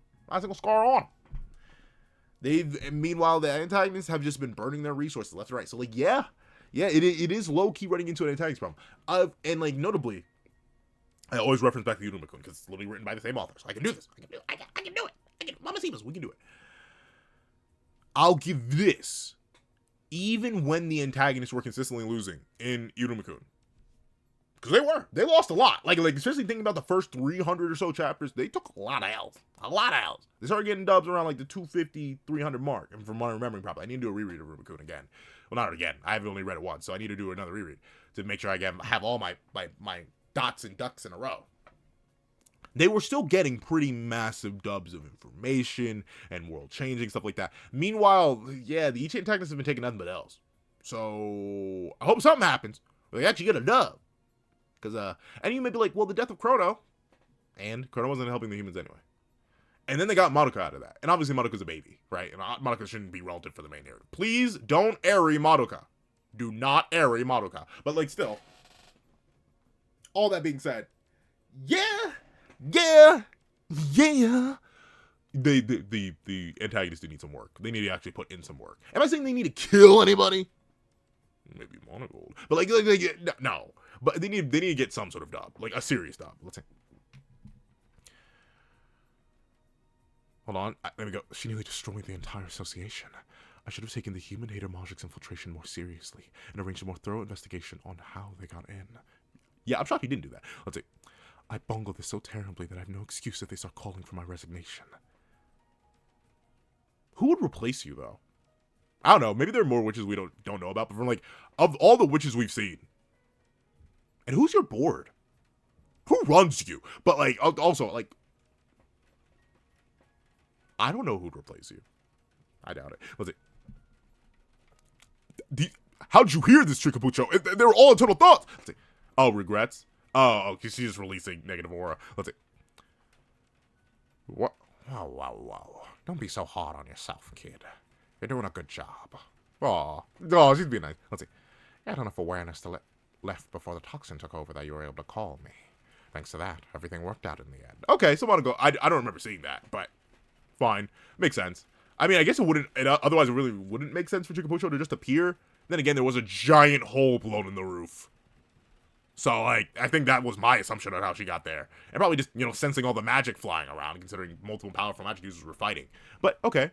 them. Meanwhile, the antagonists have just been burning their resources left and right. So, like, yeah, it is low-key running into an antagonist problem. And, like, notably, I always reference back to Yurumakun, because it's literally written by the same author. So I can do this. I can do it. Mama Simas, we can do it. I'll give this. Even when the antagonists were consistently losing in Yurumakun, Because they lost a lot. Like especially thinking about the first 300 or so chapters, they took a lot of L's. A lot of L's. They started getting dubs around like the 250, 300 mark. And from what I'm remembering, probably I need to do a reread of Rubicon again. Well, not again. I've only read it once, so I need to do another reread to make sure I have all my dots and ducks in a row. They were still getting pretty massive dubs of information and world changing stuff like that. Meanwhile, yeah, the Ichi antagonists have been taking nothing but L's. So I hope something happens. They actually get a dub. Because and you may be like, well, the death of Chrono, and Chrono wasn't helping the humans anyway. And then they got Madoka out of that. And obviously Madoka's a baby, right? And Madoka shouldn't be relative for the main narrative. Please don't airy Madoka. Do not airy Madoka. But like still, all that being said, yeah. The antagonists do need some work. They need to actually put in some work. Am I saying they need to kill anybody? Maybe Monogold. But like no. But they need to get some sort of dub. Like a serious dub. Let's see. Hold on. There we go. She nearly destroyed the entire association. I should have taken the human hater Majiks infiltration more seriously and arranged a more thorough investigation on how they got in. Yeah, I'm shocked he didn't do that. Let's see. I bungled this so terribly that I have no excuse if they start calling for my resignation. Who would replace you, though? I don't know. Maybe there are more witches we don't know about, but from like, of all the witches we've seen, and who's your board? Who runs you? But like, also, like, I don't know who'd replace you. I doubt it. Let's see. How'd you hear this, Chikapucho? They were all internal thoughts. Let's see. Oh, regrets? Oh, okay, she's just releasing negative aura. Let's see. What? Wow. Don't be so hard on yourself, kid. You're doing a good job. Oh, she's being nice. Let's see. You had enough awareness to left before the toxin took over that you were able to call me. Thanks to that, everything worked out in the end. Okay, so I don't remember seeing that, but fine. Makes sense. I mean, I guess it wouldn't, otherwise it really wouldn't make sense for Chikapucho to just appear. Then again, there was a giant hole blown in the roof. So, like, I think that was my assumption on how she got there. And probably just, sensing all the magic flying around, considering multiple powerful magic users were fighting. But, okay.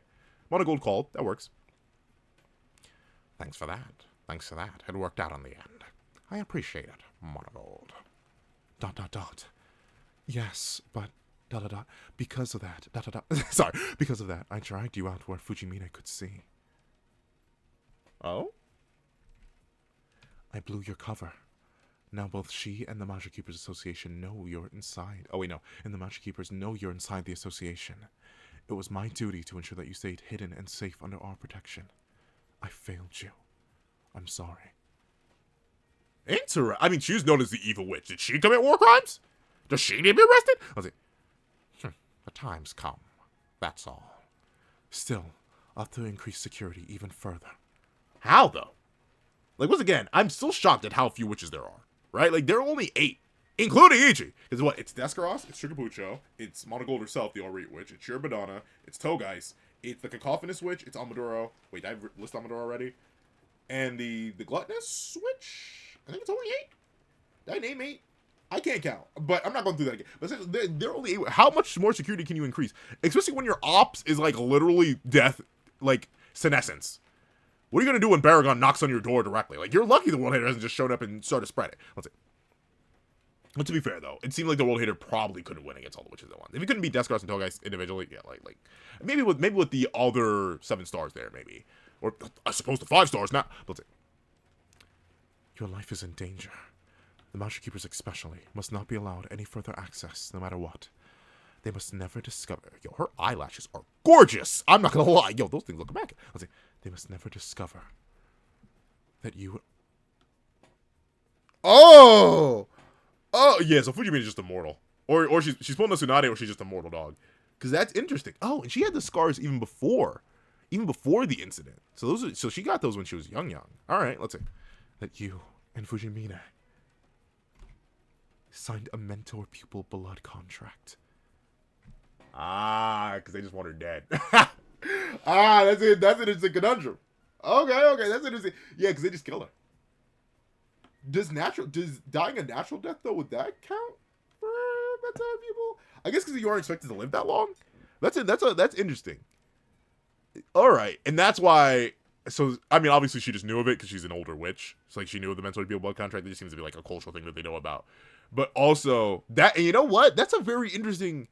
Monogold called. That works. Thanks for that. It worked out in the end. I appreciate it, Monogold. ... Yes, but... ... Because of that... ... Sorry. Because of that, I dragged you out where Fujimine could see. Oh? I blew your cover. Now both she and the Magic Keepers Association know you're inside. Oh, wait, no. And the Magic Keepers know you're inside the association. It was my duty to ensure that you stayed hidden and safe under our protection. I failed you. I'm sorry. I mean, she was known as the evil witch. Did she commit war crimes? Does she need to be arrested? Let's see. The time's come. That's all. Still, I'll have to increase security even further. How, though? Like, once again, I'm still shocked at how few witches there are. Right? Like, there are only 8, including Ichi. Because what? It's Descaros, it's Chikapucho, it's Monogold herself, the All-Rate Witch, it's Shirobadana, it's Togais, it's the Cacophonous Witch, it's Amaduro. Wait, did I list Amaduro already? And the Gluttonous Witch? I think it's only 8. Did I name 8? I can't count, but I'm not going through that again. But there are only 8. How much more security can you increase? Especially when your ops is, like, literally death, like, senescence. What are you going to do when Baragon knocks on your door directly? Like, you're lucky the World Hater hasn't just showed up and started spreading. Let's see. But to be fair, though, it seemed like the World Hater probably couldn't win against all the witches at once. If he couldn't beat Descaros and Togais individually, yeah, like maybe with the other 7 stars there, maybe. Or, I suppose, the 5 stars now. Let's see. Your life is in danger. The Magic Keepers especially must not be allowed any further access, no matter what. They must never discover... Yo, her eyelashes are gorgeous! I'm not gonna lie. Yo, those things look back. Let's see. They must never discover that you... Oh! Yeah, so Fujimine is just immortal. Or she's pulling a Tsunade, or she's just a mortal dog. Because that's interesting. Oh, and she had the scars even before the incident. So she got those when she was young. Alright, let's see. That you and Fujimine signed a mentor-pupil blood contract. Because they just want her dead. That's it. That's an interesting conundrum. Okay, that's interesting. Yeah, because they just kill her. Does dying a natural death, though, would that count for mentor-pupil? I guess because you aren't expected to live that long. That's interesting. All right, and that's why so I mean, obviously she just knew of it because she's an older witch. It's like she knew of the mental blood contract. It just seems to be like a cultural thing that they know about. But also that, and you know what? That's a very interesting,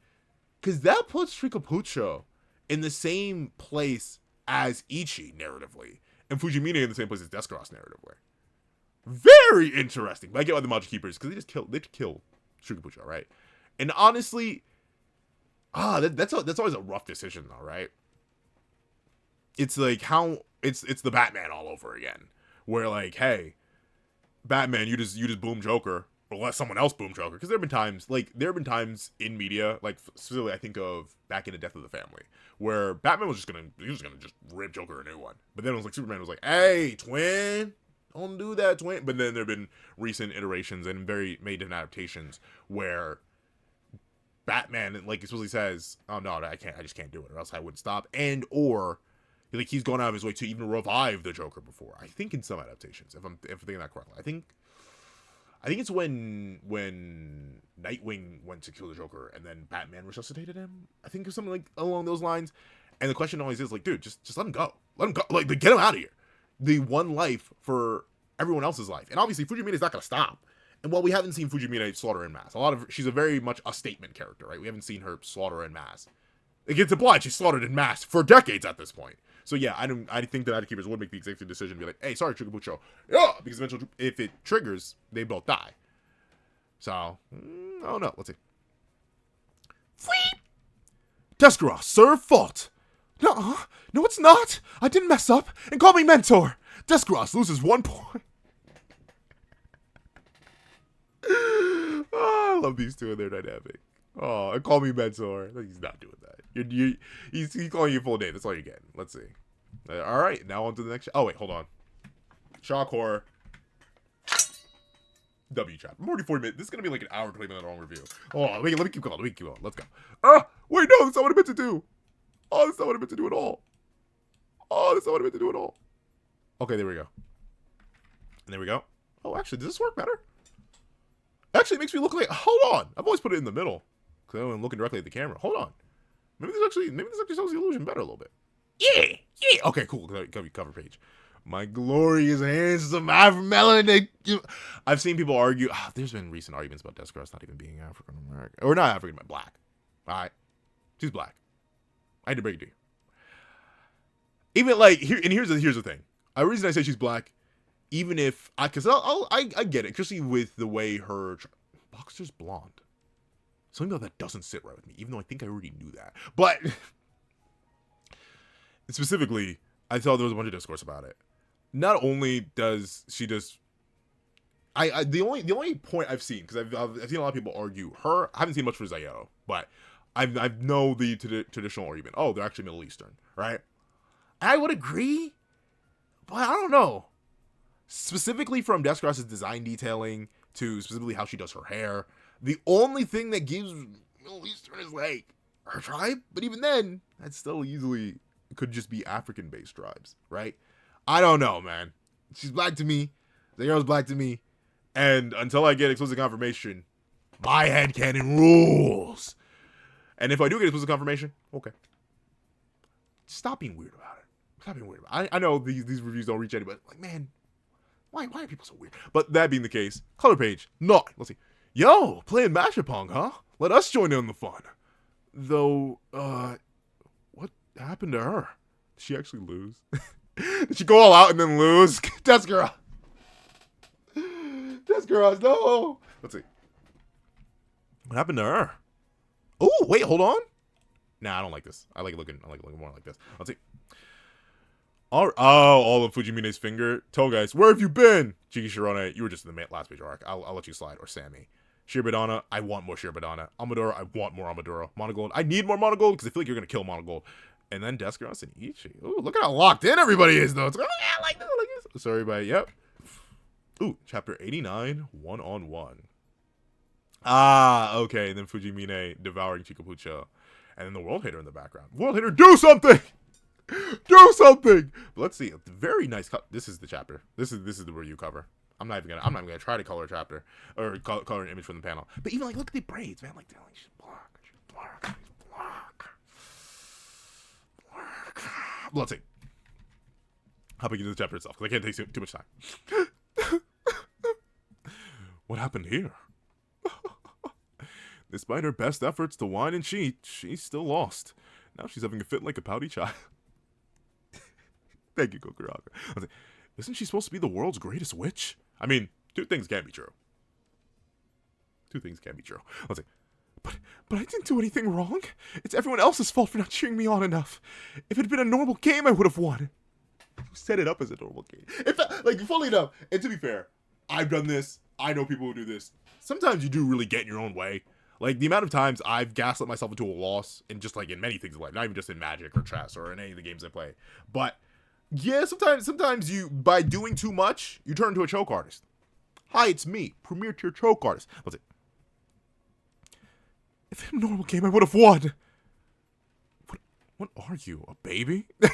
because that puts Shikapucho in the same place as Ichi narratively, and Fujimine in the same place as Descaros narratively. Very interesting. But I get why the Magic Keepers, because they kill Shikapucho, right? And honestly, that's always a rough decision though, right? It's like how it's the Batman all over again, where like, hey, Batman, you just boom Joker, or let someone else boom Joker, because there have been times in media, like specifically I think of back in the Death of the Family, where Batman was just gonna rip Joker a new one, but then it was like Superman was like, hey, twin, don't do that, twin. But then there have been recent iterations and very made different adaptations where Batman, like, explicitly says, oh no, I just can't do it, or else I wouldn't stop, and or like he's gone out of his way to even revive the Joker before. I think in some adaptations, if I'm thinking that correctly, I think it's when Nightwing went to kill the Joker and then Batman resuscitated him. I think it's something like along those lines. And the question always is like, dude, just let him go, like get him out of here. The one life for everyone else's life, and obviously Fujimine is not gonna stop. And while we haven't seen Fujimine slaughter en masse, she's a very much a statement character, right? We haven't seen her slaughter en masse. It gets implied she's slaughtered en masse for decades at this point. So yeah, I think that Keepers would make the executive decision to be like, hey, sorry, Shikapucho. Yeah, because eventually, if it triggers, they both die. So, oh no, let's see. Sweet! Descaros, sir, fault. No, it's not. I didn't mess up. And call me mentor. Descaros loses 1 point. Oh, I love these two and their dynamic. Oh, and call me mentor. He's not doing that. He's calling you full name. That's all you're getting. Let's see. All right, now on to the next. Oh wait, hold on. Shock horror. W chapter. I'm already 40 minutes. This is gonna be like an hour 20-minute long review. Oh, wait, let me keep going. Let's go. Ah, wait, no, that's not what I meant to do. Oh, that's not what I meant to do at all. Okay, there we go. And there we go. Oh, actually, does this work better? Actually, it makes me look like. Hold on. I've always put it in the middle because I'm looking directly at the camera. Hold on. Maybe this actually shows the illusion better a little bit. Yeah. Okay, cool. Cover page. My glorious handsome Afro-Melon. I've seen people argue. There's been recent arguments about Descaros not even being African American, or not African, but black. All right, she's black. I had to break it to you. Even like here, and here's the thing. The reason I say she's black, even if I get it, especially with the way her Boxer's blonde. Something about that doesn't sit right with me, even though I think I already knew that. But specifically, I saw there was a bunch of discourse about it. Not only does she just, the only point I've seen, because I've seen a lot of people argue her. I haven't seen much for Zayo, but I know the traditional argument. Oh, they're actually Middle Eastern, right? I would agree, but I don't know. Specifically from Descaros' design detailing to specifically how she does her hair, the only thing that gives Middle Eastern is like her tribe. But even then, that's still easily could just be African-based tribes, right? I don't know, man. She's black to me. Zayo's black to me. And until I get explicit confirmation, my headcanon rules. And if I do get explicit confirmation, okay. Stop being weird about it. I know these reviews don't reach anybody. Like, man, why are people so weird? But that being the case, color page, not. Let's see. Yo, playing Mashapong, huh? Let us join in on the fun. Though, what happened to her? Did she actually lose? Did she go all out and then lose? Descaros, no. Let's see. What happened to her? Oh, wait, hold on. Nah, I don't like this. I like looking more like this. Let's see. All of Fujimine's finger. Toe guys, where have you been? Chiki Shirone, you were just in the last page arc. I'll let you slide. Or Sammy. Shirbadana, I want more Shirbadana. Amadora, I want more Amadora. Monogold, I need more Monogold because I feel like you're going to kill Monogold. And then Descaros and Ichi. Ooh, look at how locked in everybody is, though. It's like, oh, yeah, I like this. Sorry, but yep. Ooh, chapter 89, one-on-one. Ah, okay. And then Fujimine devouring Chikapucho. And then the World Hater in the background. World Hater, do something! Do something! But let's see. Very nice cut. This is the chapter. This is the review cover. I'm not even gonna try to color a chapter or color an image from the panel. But even like look at the braids, man. Like they're like she's black. Let's see. hopping into the chapter itself, because I can't take too much time. What happened here? Despite her best efforts to whine and cheat, she's still lost. Now she's having a fit like a pouty child. Thank you, Kokuraku. I was like, isn't she supposed to be the world's greatest witch? I mean, two things can't be true. Two things can't be true. I was like, but I didn't do anything wrong. It's everyone else's fault for not cheering me on enough. If it had been a normal game, I would have won. You set it up as a normal game. In fact, like, funnily enough, and to be fair, I've done this. I know people who do this. Sometimes you do really get in your own way. Like, the amount of times I've gaslit myself into a loss, and just, like, in many things in life, not even just in Magic or chess or in any of the games I play. But, yeah, sometimes you, by doing too much, you turn into a choke artist. Hi, it's me, premier tier choke artist. Let's see. If in a normal game, I would have won. What are you, a baby? Yo,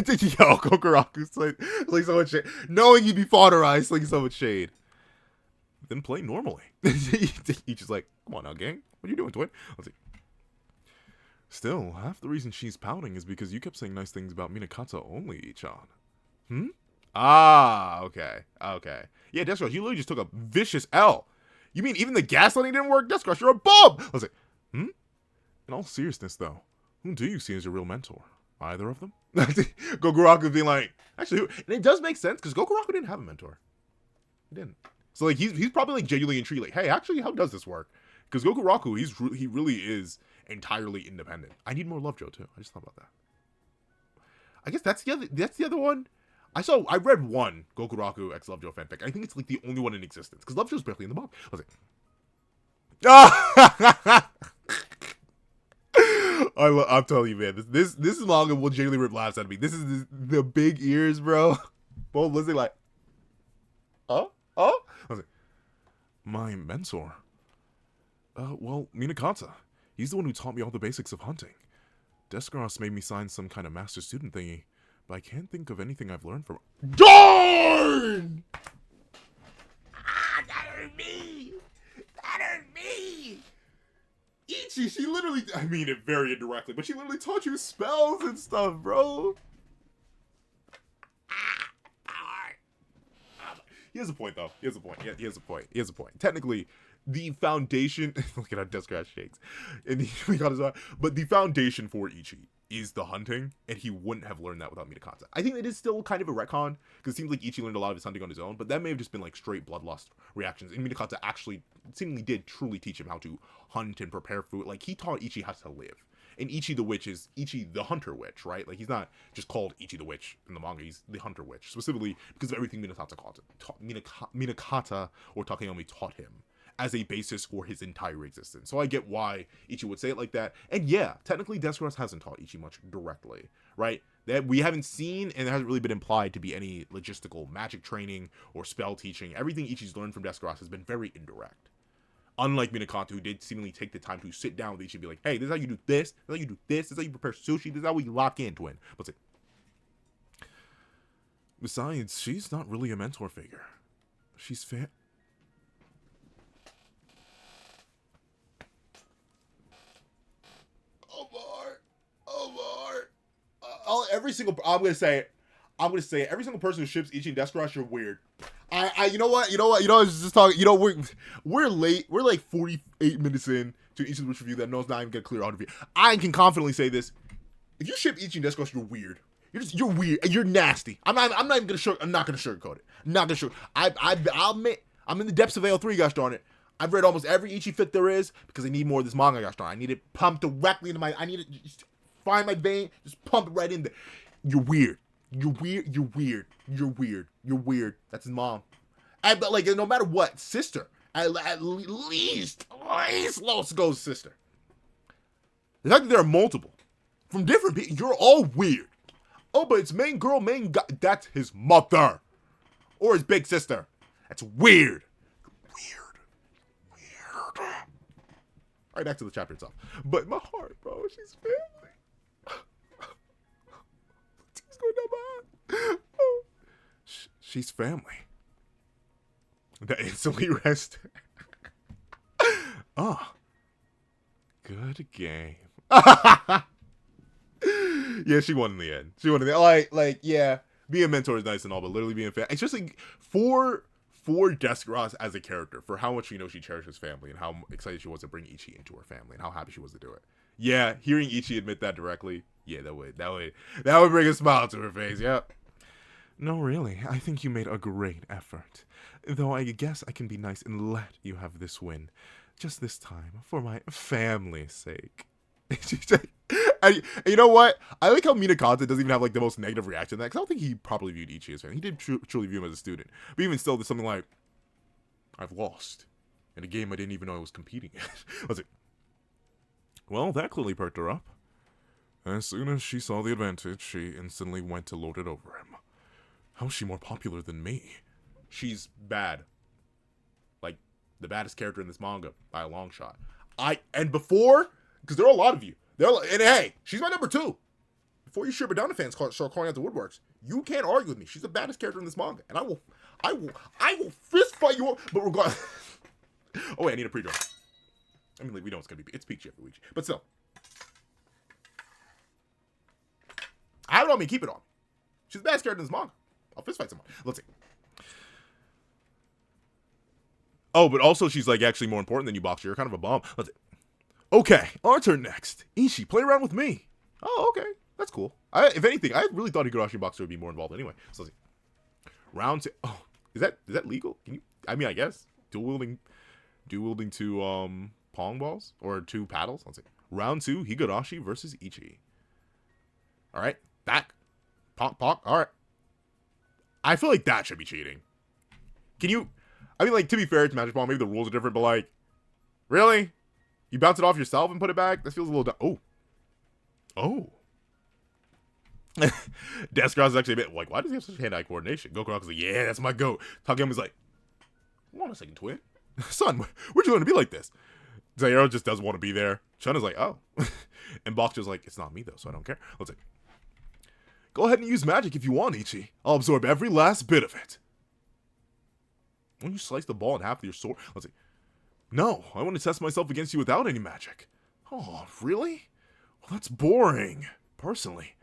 Kokuraku's like so much shade. Knowing he'd be fodderized, like so much shade. Then play normally. He's just like, come on now, gang. What are you doing, twin? Let's see. Still, half the reason she's pouting is because you kept saying nice things about Minakata only, Ichan. Ah, okay. Yeah, Deathcrush, you literally just took a vicious L. You mean even the gaslighting didn't work? Deathcrush, you're a bum! Let's see. In all seriousness, though, who do you see as your real mentor? Either of them? Kokuraku being like, actually, and it does make sense, because Kokuraku didn't have a mentor. He didn't. So, like, he's probably, like, genuinely intrigued, like, hey, actually, how does this work? Because Kokuraku, he really is entirely independent. I need more Lovejoy, too. I just thought about that. I guess that's the other one. I read one Kokuraku x Lovejoy fanfic. I think it's, like, the only one in existence, because Lovejoy's barely in the book. Let's see. I'm telling you, man, this manga will genuinely rip laughs out of me. This is the big ears, bro. Both listening like, oh. I was like, my mentor. Well, Minakata. He's the one who taught me all the basics of hunting. Descaros made me sign some kind of master student thingy, but I can't think of anything I've learned from. Darn! That hurt me. Ichi, she literally, I mean it very indirectly, but she literally taught you spells and stuff, bro. He has a point, though. He has a point. Technically, the foundation, look at how Descrash shakes. And but the foundation for Ichi is the hunting, and he wouldn't have learned that without Minakata. I think it is still kind of a retcon, because it seems like Ichi learned a lot of his hunting on his own, but that may have just been like straight bloodlust reactions, and Minakata actually seemingly did truly teach him how to hunt and prepare food. Like, he taught Ichi how to live. And Ichi the Witch is Ichi the Hunter Witch, right? Like, he's not just called Ichi the Witch in the manga, he's the Hunter Witch, specifically because of everything Minakata or Takeyomi taught him as a basis for his entire existence. So I get why Ichi would say it like that. And yeah, technically Descaros hasn't taught Ichi much directly, right? That we haven't seen, and it hasn't really been implied to be any logistical magic training or spell teaching. Everything Ichi's learned from Descaros has been very indirect. Unlike Minakata, who did seemingly take the time to sit down with Ichi and be like, hey, this is how you do this, this is how you do this, this is how you prepare sushi, this is how we lock in, twin. But besides, she's not really a mentor figure. She's I'm gonna say it, every single person who ships Ichi and Descaros, you're weird. You know what, I was just talking, we're late, we're like 48 minutes in to Ichi's Witch review that knows not even get a clear audio review. I can confidently say this, if you ship Ichi and Descaros, you're weird. You're weird, and you're nasty. I'm not gonna sugarcoat it. I'll admit, I'm in the depths of AO3, gosh darn it. I've read almost every Ichi fit there is, because I need more of this manga, gosh darn it. I need it pumped directly into I need it, just find my vein, just pump it right in there. You're weird. That's his mom. But like, no matter what, sister. At least Los goes sister. The fact that there are multiple from different people, you're all weird. Oh, but it's main girl, main guy. That's his mother. Or his big sister. That's weird. Alright, back to the chapter itself. But my heart, bro, she's family. Tears going down my eye. Oh. She's family. That instantly rest. Oh. Good game. Yeah, she won in the end. Like, yeah. being a mentor is nice and all, but literally being a fan, it's just like for Deskross as a character, for how much she cherishes family and how excited she was to bring Ichi into her family and how happy she was to do it. Yeah, hearing Ichi admit that directly, yeah, that would bring a smile to her face. Yep. No, really, I think you made a great effort. Though I guess I can be nice and let you have this win. Just this time, for my family's sake. And you know what? I like how Minakata doesn't even have like the most negative reaction to that, because I don't think he probably viewed Ichi as a fan. He did truly view him as a student. But even still, there's something like, I've lost in a game I didn't even know I was competing in. I was like, well, that clearly perked her up. As soon as she saw the advantage, she instantly went to lord it over him. How is she more popular than me? She's bad. Like, the baddest character in this manga by a long shot. Before, because there are a lot of you. And hey, she's my number 2. Before you Shibadana fans start calling out the woodworks, you can't argue with me. She's the baddest character in this manga. And I will fist fight you up. But regardless. Oh wait, I need a pre-draw. I mean, like, we know it's gonna be, it's Peachy every week. But still. I have it on me, keep it on. She's the baddest character in this manga. I'll fist fight someone. Let's see. Oh, but also she's like actually more important than you, Boxer. You're kind of a bomb. Let's see. Okay, our turn next. Ichi, play around with me. Oh, okay. That's cool. If anything, I really thought Higurashi and Boxer would be more involved anyway. So let's see. Round 2. Oh, is that legal? Can you? I mean, I guess dual wielding 2 pong balls or 2 paddles. Let's see. Round 2, Higurashi versus Ichi. All right, back. Ponk. All right. I feel like that should be cheating. Can you? I mean, like, to be fair, it's Magic Ball. Maybe the rules are different, but like, really? You bounce it off yourself and put it back? This feels a little dumb. Oh. Deskross is actually a bit like, why does he have such hand-eye coordination? Goku's like, yeah, that's my goat. Takayama's like, hold on a second, twin. Son, where'd you learn to be like this? Zayero just doesn't want to be there. Chun is like, oh. And Boxer's like, it's not me, though, so I don't care. Let's see. Go ahead and use magic if you want, Ichi. I'll absorb every last bit of it. Why don't you slice the ball in half with your sword? Let's see. No, I want to test myself against you without any magic. Oh, really? Well, that's boring. Personally,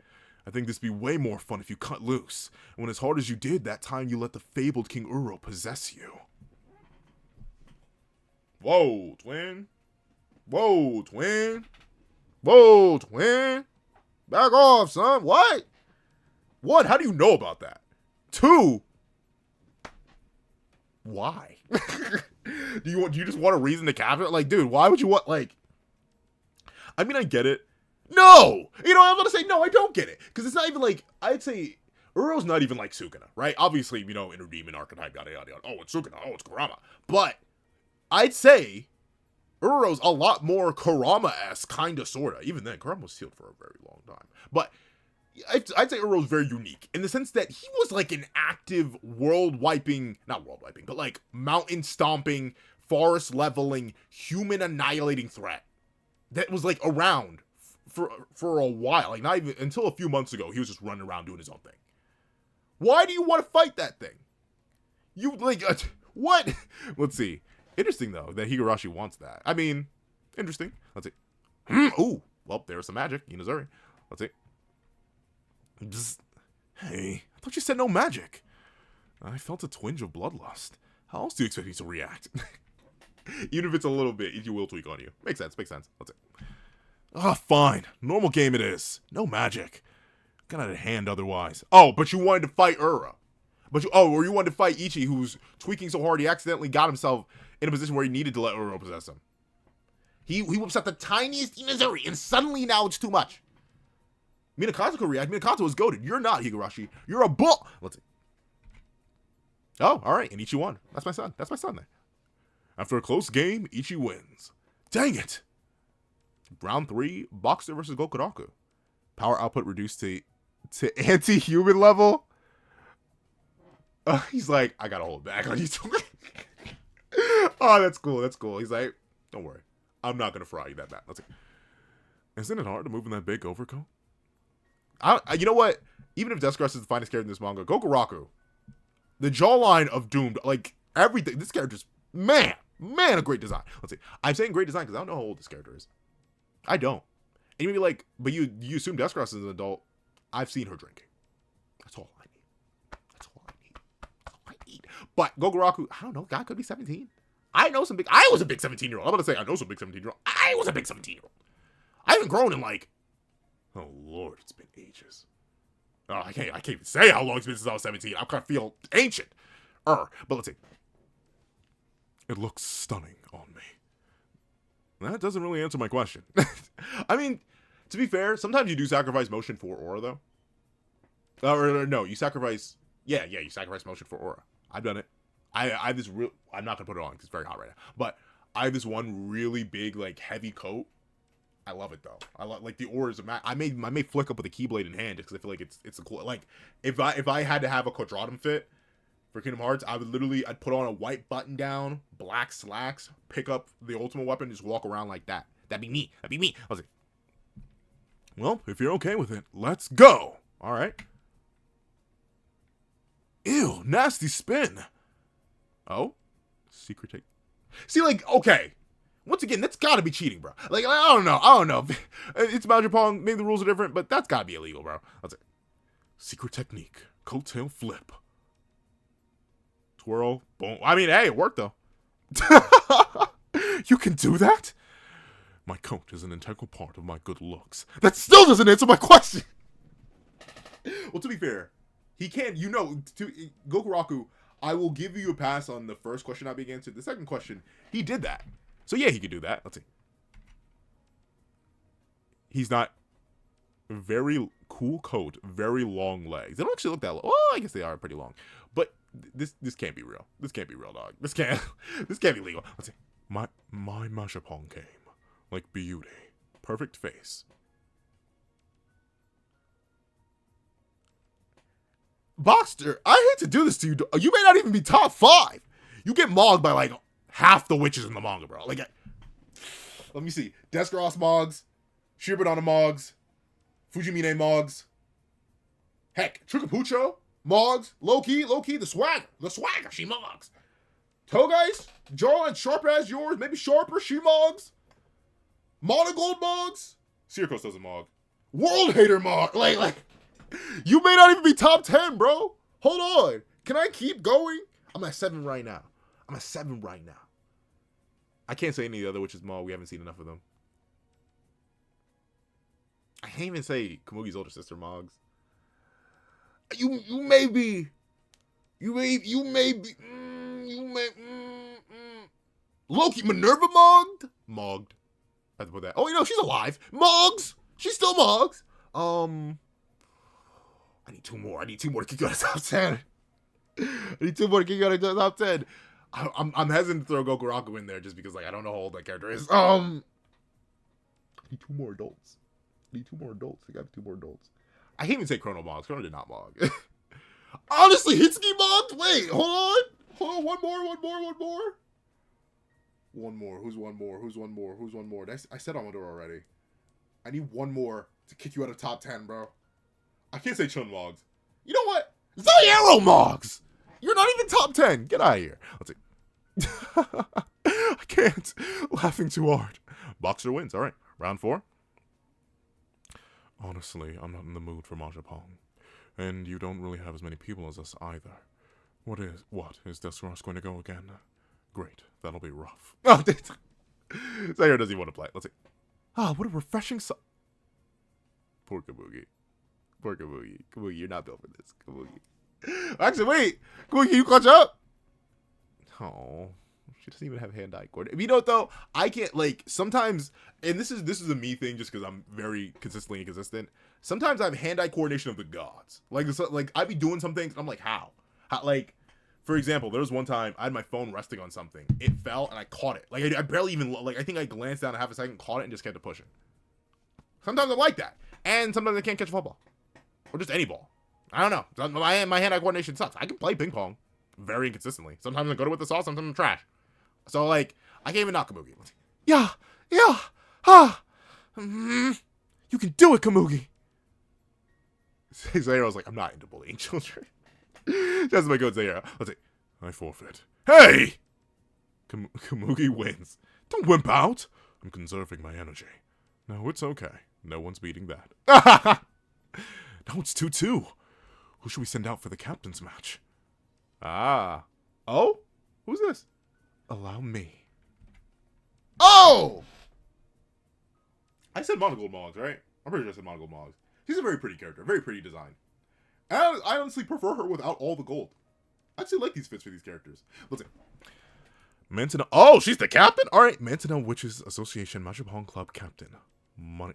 I think this would be way more fun if you cut loose. And went as hard as you did that time you let the fabled King Uro possess you. Whoa, twin. Whoa, twin. Whoa, twin. Back off, son. What? 1, how do you know about that? 2, why? Do you just want a reason to capture it? Like, dude, why would you want, like, I mean, I get it. No! You know, I'm gonna say, no, I don't get it. Because it's not even like, I'd say, Uro's not even like Sukuna, right? Obviously, inner demon archetype, yada, yada, yada. Oh, it's Sukuna. Oh, it's Kurama. But I'd say Uro's a lot more Kurama-esque, kind of, sort of. Even then, Kurama was sealed for a very long time. But I'd say Uro's very unique in the sense that he was like an active not world wiping, but like mountain stomping, forest leveling, human annihilating threat that was like around for a while. Like not even until a few months ago, he was just running around doing his own thing. Why do you want to fight that thing? You like what? Let's see. Interesting though that Higurashi wants that. I mean, interesting. Let's see. Ooh, well, there's some magic. Inazuri. Let's see. Bzz. Hey, I thought you said no magic. I felt a twinge of bloodlust. How else do you expect me to react? Even if it's a little bit, Ichi will tweak on you. Makes sense. Let's see. Ah, fine. Normal game it is. No magic. Got out of hand otherwise. Oh, but you wanted to fight Ura. Or you wanted to fight Ichi, who's tweaking so hard he accidentally got himself in a position where he needed to let Ura possess him. He whips out the tiniest Inazuri, and suddenly now it's too much. Minakato could react. Minakato is goated. You're not, Higurashi. You're a bull. Let's see. Oh, all right. And Ichi won. That's my son. There. After a close game, Ichi wins. Dang it. Round 3, Boxer versus Gokuraku. Power output reduced to anti-human level. He's like, I gotta hold it back. Oh, that's cool. He's like, don't worry. I'm not gonna fry you that bad. Let's see. Isn't it hard to move in that big overcoat? You know what? Even if Deskross is the finest character in this manga, Gokuraku, the jawline of Doomed, like everything. This character's man, a great design. Let's see. I'm saying great design because I don't know how old this character is. I don't. And you may be like, but you assume Deskross is an adult. I've seen her drinking. That's all I need. But Goguraku, I don't know, guy could be 17. I was a big 17-year-old. I'm going to say I know some big 17-year-old. I was a big 17-year-old. I haven't grown in like, oh Lord, it's been ages. Oh, I can't even say how long it's been since I was 17. I kind of feel ancient. But let's see. It looks stunning on me. That doesn't really answer my question. I mean, to be fair, sometimes you do sacrifice motion for aura, though. Or no, you sacrifice... Yeah, you sacrifice motion for aura. I've done it. I have this real... I'm not going to put it on because it's very hot right now. But I have this one really big, like, heavy coat. I love it, though. I love, like, the aura is... I may flick up with a keyblade in hand because I feel like it's a cool... Like, if I had to have a quadratum fit for Kingdom Hearts, I'd put on a white button down, black slacks, pick up the ultimate weapon, just walk around like that. That'd be me. I was like, well, if you're okay with it, let's go. All right. Ew, nasty spin. Oh, secret take. See, like, okay. Once again, that's gotta be cheating, bro. Like, I don't know. It's Magic Pong. Maybe the rules are different, but that's gotta be illegal, bro. Let's say, secret technique, coattail flip. Twirl, boom. I mean, hey, it worked, though. You can do that? My coat is an integral part of my good looks. That still doesn't answer my question. Well, to be fair, he can, Gokuraku, I will give you a pass on the first question not being answered. The second question, he did that. So, yeah, he could do that. Let's see. He's not very cool coat, very long legs. They don't actually look that long. Oh, I guess they are pretty long. But this can't be real. This can't be real, dog. This can't be legal. Let's see. My Majapong came like beauty, perfect face. Boxster, I hate to do this to you. You may not even be top 5. You get mogged by like half the witches in the manga, bro. Like, let me see. Deskros mogs, Shirobadana mogs, Fujimine mogs. Heck, Trukapucho mogs, low-key, the swagger, she mogs. Togais, jawline sharp as yours, maybe sharper, she mogs. Monogold mogs, Syracuse doesn't mog. World hater mog, like, you may not even be top 10, bro. Hold on, can I keep going? I'm at 7 right now. I can't say any of the other witches mog, we haven't seen enough of them. I can't even say Kamugi's older sister mogs. You may be. Loki, Minerva mogged. I have to put that. Oh, she's alive. Mogs. She's still mogs. I need 2 more. To kick you out of top 10. I'm hesitant to throw Gokuraku in there just because, like, I don't know how old that character is. I need 2 more adults. I got 2 more adults. I can't even say Chrono mogs. Chrono did not mog. Honestly, Hitsuki mogged? Wait, hold on. One more. Who's one more? I said Amador already. I need 1 more to kick you out of top 10, bro. I can't say Chun mogs. You know what? Zayero mogs! You're not even top 10. Get out of here. Let's see. I can't. Laughing too hard. Boxer wins. All right. Round 4. Honestly, I'm not in the mood for Majapong. And you don't really have as many people as us either. What is Deskros going to go again? Great, that'll be rough. Oh, Zaire doesn't even want to play. Let's see. What a refreshing Poor Kabugi. Kabugi, you're not built for this. Kabugi. Actually, wait. Kabugi, can you clutch up? Oh, she doesn't even have hand-eye coordination. You know what, though? I can't, like, sometimes, and this is a me thing just because I'm very consistently inconsistent. Sometimes I have hand-eye coordination of the gods. Like, I'd be doing some things, and I'm like, how? Like, for example, there was one time I had my phone resting on something. It fell, and I caught it. Like, I barely even, like, I think I glanced down a half a second, caught it, and just kept it pushing. Sometimes I like that. And sometimes I can't catch a football. Or just any ball. I don't know. My hand-eye coordination sucks. I can play ping pong very inconsistently. Sometimes I go to with the sauce, sometimes I'm trash. So, like, I can't even knock Kamugi. Yeah. You can do it, Kamugi. Zaira was like, I'm not into bullying children. That's my good Zaira. Let's see. I forfeit. Hey! Kamugi wins. Don't wimp out. I'm conserving my energy. No, it's okay. No one's beating that. No, it's 2-2. Who should we send out for the captain's match? Oh? Who's this? Allow me. Oh! I said Monogold Moggs, right? I'm pretty sure I said Monogold Moggs. She's a very pretty character. Very pretty design. And I honestly prefer her without all the gold. I actually like these fits for these characters. Let's see. Mantina. Oh, she's the captain? Alright. Mantina Witches Association Majipong Club captain. Money.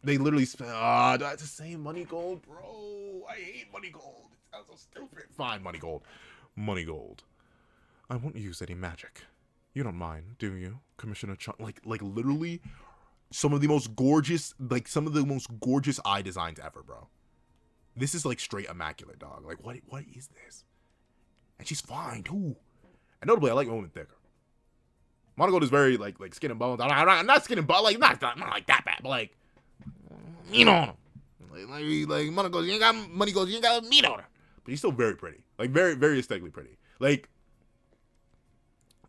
They literally spent. That's the same money gold, bro. I hate money gold. It sounds so stupid. Fine, money gold. Money gold. I won't use any magic. You don't mind, do you, Commissioner Chun? Like literally, some of the most gorgeous eye designs ever, bro. This is like straight immaculate, dog. Like, what is this? And she's fine too. And notably, I like women thicker. Monogold is very like skin and bones. I'm not skin and bones, like not like that bad, but like, you know, like Monogold, you ain't got money goes, you ain't got meat on her, but she's still very pretty, like very aesthetically pretty. Like,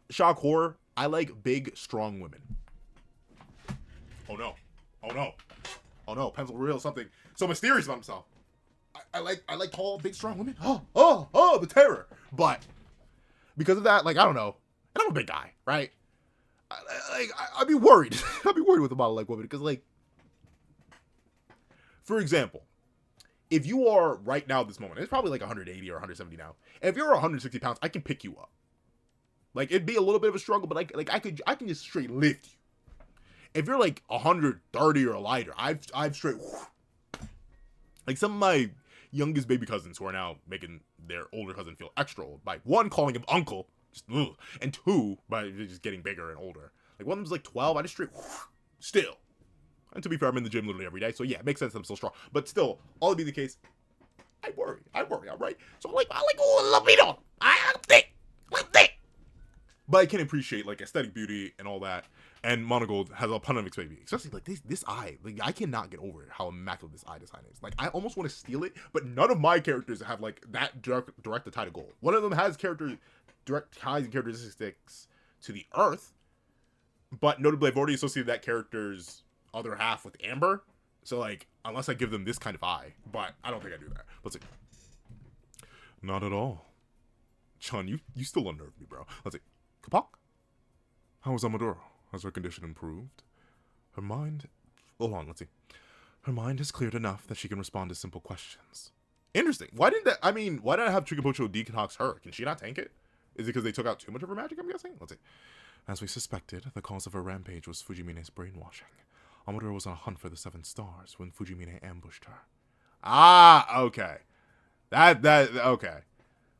shock horror, I like big, strong women. Oh no, oh no, oh no, Pencil revealed something so mysterious about himself. I like tall, big, strong women. Oh, the terror. But because of that, like, I don't know, and I'm a big guy, right? I'd be worried. I'd be worried with a model like women because, like, for example, if you are right now at this moment, it's probably like 180 or 170 now. If you're 160 pounds, I can pick you up. Like, it'd be a little bit of a struggle, but like I can just straight lift you. If you're like 130 or lighter, I've straight. Like, some of my youngest baby cousins who are now making their older cousin feel extra old by, one, calling him uncle, just, and two, by just getting bigger and older. Like, one of them's like 12, I just straight, still. And to be fair, I'm in the gym literally every day, so yeah, it makes sense that I'm still strong. But still, all to be the case, I worry, I'm right? So I like, oh, libido, I'm thick. But I can appreciate, like, aesthetic beauty and all that. And Monogold has a ton of expensive, especially like this eye. Like, I cannot get over it how immaculate this eye design is. Like, I almost want to steal it, but none of my characters have like that direct tie to gold. One of them has direct ties and characteristics to the earth, but notably I've already associated that character's other half with amber. So like, unless I give them this kind of eye, but I don't think I do that. Let's see. Not at all. Chun, you still unnerve me, bro. Let's see. Kapak? How is Amaduro? Has her condition improved? Her mind... Hold on, let's see. Her mind is cleared enough that she can respond to simple questions. Interesting. Why didn't I have Trigapocho detox her? Can she not tank it? Is it because they took out too much of her magic, I'm guessing? Let's see. As we suspected, the cause of her rampage was Fujimine's brainwashing. Amaduro was on a hunt for the 7 stars when Fujimine ambushed her. Ah, okay. Okay.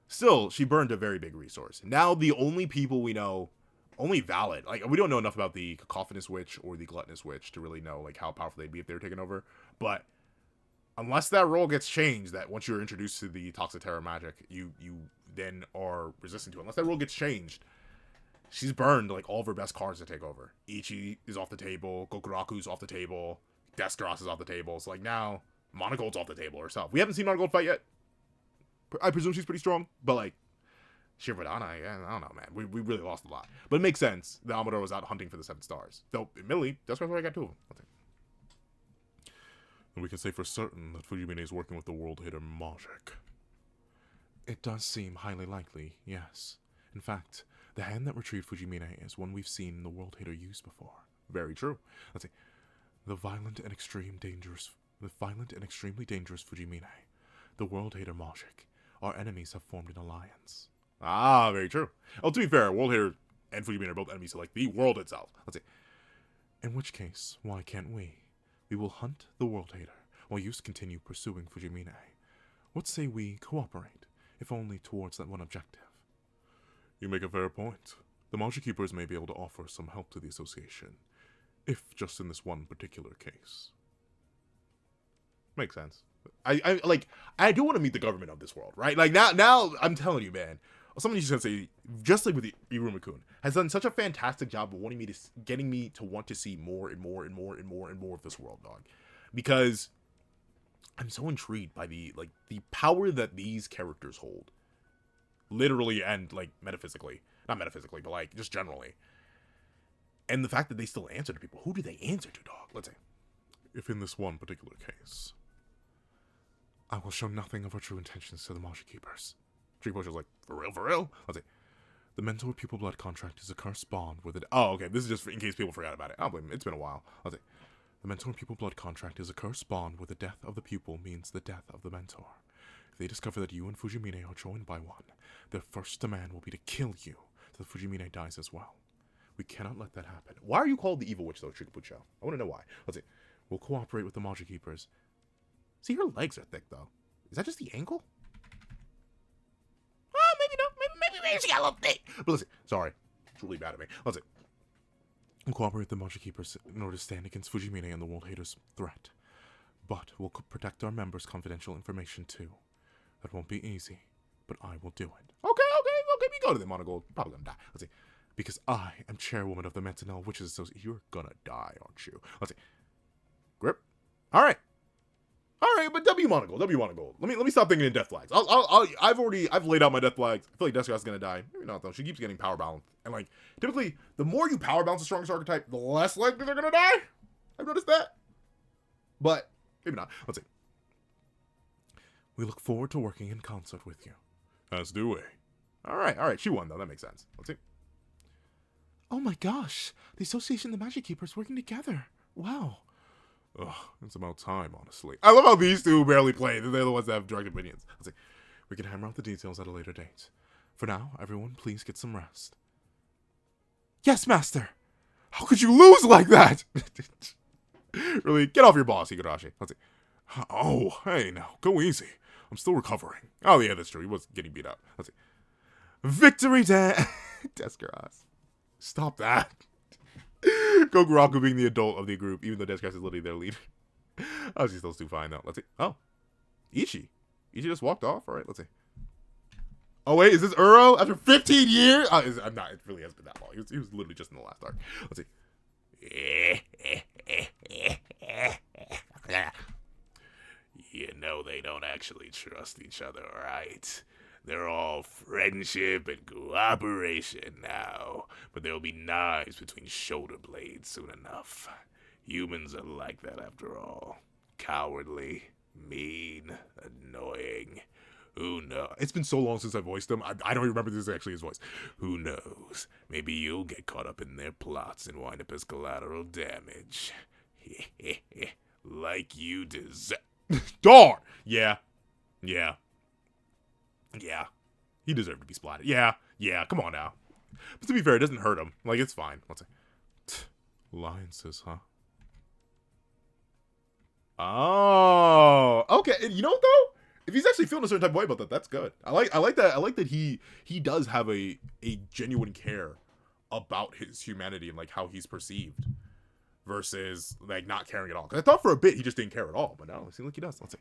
Still, she burned a very big resource. Now, the only people we know... only valid, like, we don't know enough about the cacophonous witch or the gluttonous witch to really know like how powerful they'd be if they were taken over. But unless that role gets changed, that once you're introduced to the Toxic Terror magic, you then are resistant to it. Unless that role gets changed, she's burned like all of her best cards to take over. Ichi is off the table, Gokuraku's off the table, Deskros is off the table. So like, now Monogold's off the table herself. We haven't seen Monogold fight yet. I presume she's pretty strong, but like, Shirvadana, I don't know, man. We really lost a lot. But it makes sense that Amador was out hunting for the 7 stars. Though, admittedly, that's where I got 2 of them. And we can say for certain that Fujimine is working with the world hater Majik. It does seem highly likely, yes. In fact, the hand that retrieved Fujimine is one we've seen the world hater use before. Very true. Let's see. The violent and extremely dangerous Fujimine, the world hater Majik. Our enemies have formed an alliance. Ah, very true. Oh, to be fair, World Hater and Fujimine are both enemies to, like, the world itself. Let's see. In which case, why can't we? We will hunt the World Hater, while you continue pursuing Fujimine. What say we cooperate, if only towards that one objective? You make a fair point. The Magic Keepers may be able to offer some help to the association, if just in this one particular case. Makes sense. I do want to meet the government of this world, right? Like, now I'm telling you, man. Somebody's just gonna say, just like with Iruma-kun, has done such a fantastic job of getting me to want to see more and more of this world, dog. Because I'm so intrigued by the power that these characters hold. Literally and, like, metaphysically. Not metaphysically, but, like, just generally. And the fact that they still answer to people. Who do they answer to, dog? Let's say. If in this one particular case, I will show nothing of our true intentions to the Magic Keepers. Shikabucha was like, for real, for real? Let's see. The Mentor People Blood contract is a cursed bond with it. Oh, okay. This is just in case people forgot about it. I don't blame them. It's been a while. Let's see. The Mentor Pupil Blood contract is a cursed bond where the death of the pupil means the death of the mentor. If they discover that you and Fujimine are joined by one, their first demand will be to kill you, so that Fujimine dies as well. We cannot let that happen. Why are you called the Evil Witch, though, Shikabucha? I want to know why. Let's see. We'll cooperate with the Majiks Keepers. See, her legs are thick, though. Is that just the ankle? Oh, maybe no. Maybe she got a little thick. But let's see. Sorry. It's really bad of me. Let's see. We'll cooperate with the Majiks Keepers in order to stand against Fujimine and the World Haters' threat. But we'll protect our members' confidential information, too. That won't be easy, but I will do it. Okay. We go to the Monogold. Probably gonna die. Let's see. Because I am chairwoman of the Mentinel Witches Association. You're gonna die, aren't you? Let's see. Grip. All right, but W Monogold. Let me stop thinking in death flags. I've laid out my death flags. I feel like Deathscar's gonna die. Maybe not though. She keeps getting power balance, and like typically, the more you power balance the strongest archetype, the less likely they're gonna die. I've noticed that, but maybe not. Let's see. We look forward to working in concert with you. As do we. All right. She won though. That makes sense. Let's see. Oh my gosh, the association and the Majiks Keepers working together. Wow. Ugh, it's about time, honestly. I love how these two barely play. They're the ones that have direct opinions. Let's see. We can hammer out the details at a later date. For now, everyone, please get some rest. Yes, Master! How could you lose like that? Really, get off your boss, Higurashi. Let's see. Oh, hey, now, go easy. I'm still recovering. Oh, yeah, that's true. He was getting beat up. Let's see. Victory dance! Deathscar. Stop that. Goguraku being the adult of the group, even though Deathscar is literally their leader. Oh, she's still too fine, though. Let's see. Oh. Ichi. Ichi just walked off? Alright, let's see. Oh, wait, is this Uro? After 15 years? I'm not. It really has been that long. He was literally just in the last arc. Let's see. You know they don't actually trust each other, right? They're all friendship and cooperation now, but there'll be knives between shoulder blades soon enough. Humans are like that after all. Cowardly, mean, annoying. Who knows? It's been so long since I voiced him, I don't even remember this is actually his voice. Who knows? Maybe you'll get caught up in their plots and wind up as collateral damage. Like you deserve. Darn! Yeah. He deserved to be splatted. Yeah, come on now. But to be fair, it doesn't hurt him. Like, it's fine. Let's see. Alliances, huh? Oh, okay. And you know what, though? If he's actually feeling a certain type of way about that, that's good. I like that. I like that he does have a genuine care about his humanity and, like, how he's perceived. Versus, like, not caring at all. Because I thought for a bit he just didn't care at all. But now, it seems like he does. Let's see.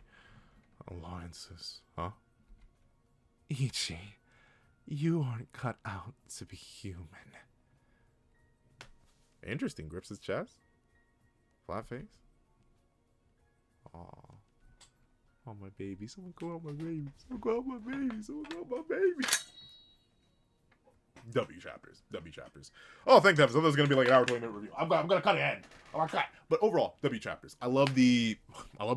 Alliances, huh? Ichi, you aren't cut out to be human. Interesting. Grips his chest. Flat face. Aw. Oh, my baby. Someone go out my baby. Someone go out my baby. Someone go out my baby. W chapters. Oh, thanks, Evan. So this is going to be like an hour, 20-minute review. I'm going to cut it in. I'm going to cut. But overall, W chapters. I love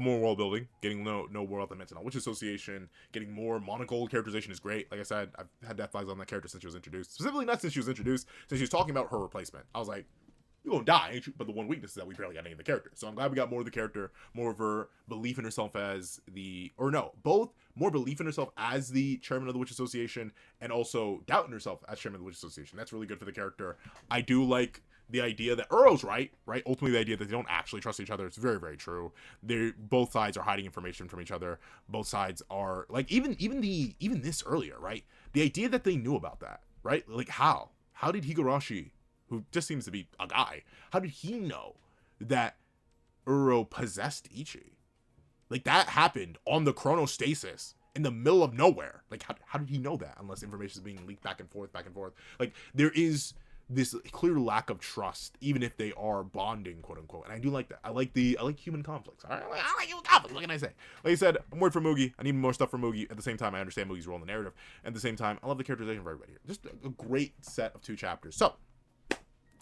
more world building. Getting no world that Mentinel Witch Association. Getting more monogold characterization is great. Like I said, I've had death flags on that character since she was introduced. Specifically, not since she was introduced, since she was talking about her replacement. I was like, you're going to die, ain't you? But the one weakness is that we barely got any of the character. So I'm glad we got more of the character, more of her belief in herself as both more belief in herself as the chairman of the Witch Association and also doubt in herself as chairman of the Witch Association. That's really good for the character. I do like the idea that Uro's right? Ultimately, the idea that they don't actually trust each other. It's very, very true. Both sides are hiding information from each other. Both sides are, like, even this earlier, right? The idea that they knew about that, right? Like, how? How did Higurashi, who just seems to be a guy, how did he know that Uro possessed Ichi? Like, that happened on the chronostasis in the middle of nowhere. Like, how did he know that? Unless information is being leaked back and forth. Like, there is this clear lack of trust, even if they are bonding, quote unquote. And I do like that. I like human conflicts. All right? I like human conflicts. What can I say? Like I said, I'm worried for Mugi. I need more stuff from Mugi. At the same time, I understand Mugi's role in the narrative. At the same time, I love the characterization for everybody here. Just a great set of 2 chapters. So, if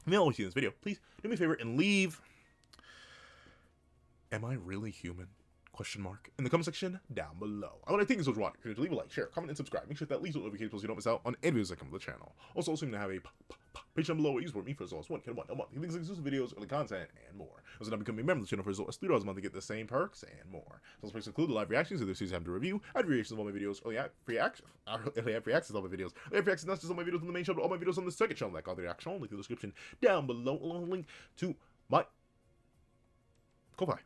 you don't see this video, please do me a favor and leave. Am I really human? in the comment section down below. I want to thank you so much for watching. Leave a like, share, comment, and subscribe. Make sure that leaves notifications so you don't miss out on any videos that come to the channel. Also, assume to have a page down below where you support me for as low as $1 a month. You things like exclusive videos, early content, and more. Also, now becoming a member of the channel for as low as $3 a month to get the same perks and more. Those perks include live reactions to the series I have to review, ad reactions of all my videos, early free access to all my videos, early free access not just all my videos on the main channel, but all my videos on the second channel, like all the reaction, link in the description down below, along with a link to my Ko-Fi.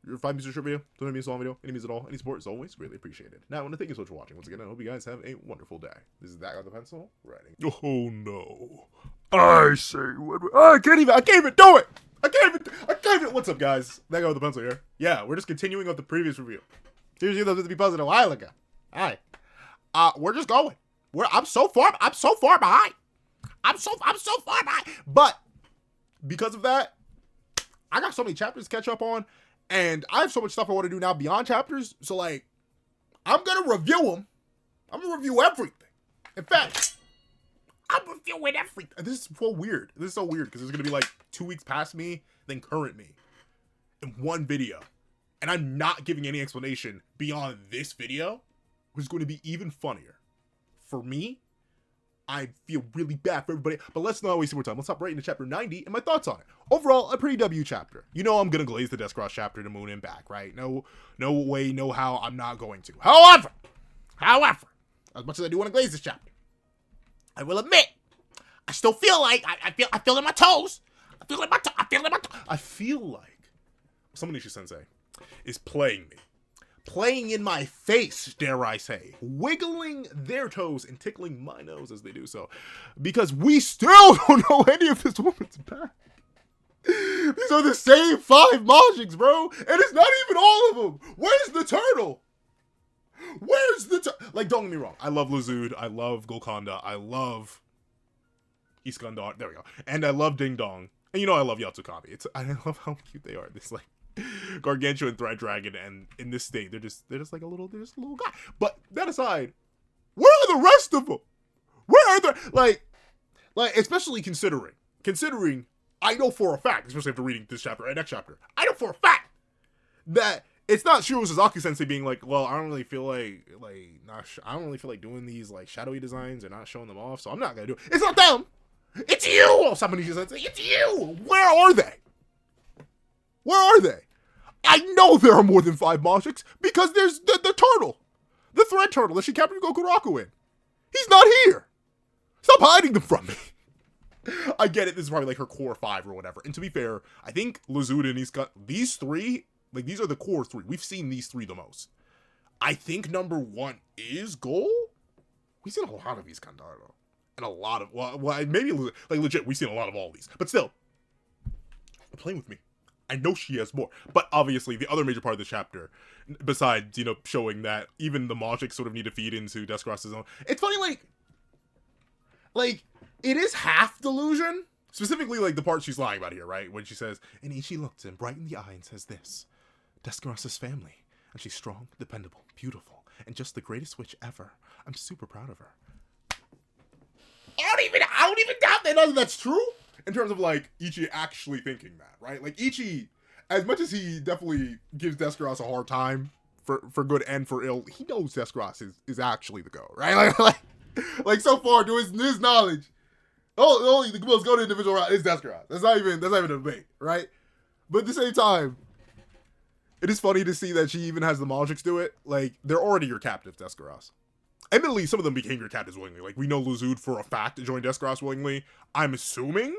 Your 5 minutes short video, don't have me a long video, any means at all, any support is always greatly appreciated. Now, I want to thank you so much for watching. Once again, I hope you guys have a wonderful day. This is that guy with the pencil, writing. Oh no. I say what I can't even do it! I can't even what's up guys? That guy with the pencil here. Yeah, we're just continuing with the previous review. Here's you that was to be posted a while ago. Alright. We're just going. I'm so far behind. I'm so far behind. But because of that, I got so many chapters to catch up on. And I have so much stuff I want to do now beyond chapters. So, like, I'm going to review them. I'm going to review everything. In fact, I'm reviewing everything. This is so weird. This is so weird because there's going to be, like, 2 weeks past me, then current me in one video. And I'm not giving any explanation beyond this video, which is going to be even funnier. For me, I feel really bad for everybody, but let's not waste more time. Let's hop right into chapter 90 and my thoughts on it. Overall, a pretty W chapter. You know I'm gonna glaze the Death Cross chapter to moon and back, right? No way, no how, I'm not going to. However, as much as I do want to glaze this chapter, I will admit, I still feel like I feel in my toes. I feel like someone Ichi Sensei is playing me. Playing in my face, dare I say, wiggling their toes and tickling my nose as they do so, because we still don't know any of this woman's back. These are the same 5 Majiks, bro, and it's not even all of them. Where's the turtle? Like, don't get me wrong, I love Lazud, I love Golconda, I love Iskandar, there we go, and I love Ding Dong, and you know I love Yatsukami. I love how cute they are. This like gargantuan thread dragon, and in this state they're just like a little guy. But that aside, where are the rest of them? Where are they? Like especially considering I know for a fact, especially after reading this chapter and next chapter, I know for a fact that it's not Shiro Sasaki Sensei being like, well, I don't really feel like I don't really feel like doing these like shadowy designs and not showing them off, so I'm not gonna do it. It's not them. It's you. Oh, somebody just said, it's you. Where are they? Where are they? I know there are more than 5 Majiks because there's the turtle. The thread turtle that she captured Gokuraku in. He's not here. Stop hiding them from me. I get it. This is probably like her core 5 or whatever. And to be fair, I think Lazud and these 3, like these are the core 3. We've seen these 3 the most. I think number 1 is Goal. We've seen a lot of Iskandar though. And a lot of, well, maybe like legit, we've seen a lot of all these. But still, playing with me. I know she has more, but obviously the other major part of the chapter, besides, you know, showing that even the Majiks sort of need to feed into Descartes' own, it's funny, like, it is half delusion, specifically, like, the part she's lying about here, right, when she says, and Ichi looked him bright in the eye and says this, Descartes' family, and she's strong, dependable, beautiful, and just the greatest witch ever. I'm super proud of her. I don't even doubt that that's true. In terms of, like, Ichi actually thinking that, right? Like, Ichi, as much as he definitely gives Descartes a hard time for good and for ill, he knows Descartes is actually the go, right? Like so far, to his knowledge, only the most go to individual route is Descartes. That's not even a debate, right? But at the same time, it is funny to see that she even has the Majiks do it. Like, they're already your captive, Descartes. Admittedly, some of them became your captives willingly. Like, we know Lazud for a fact joined Descartes willingly. I'm assuming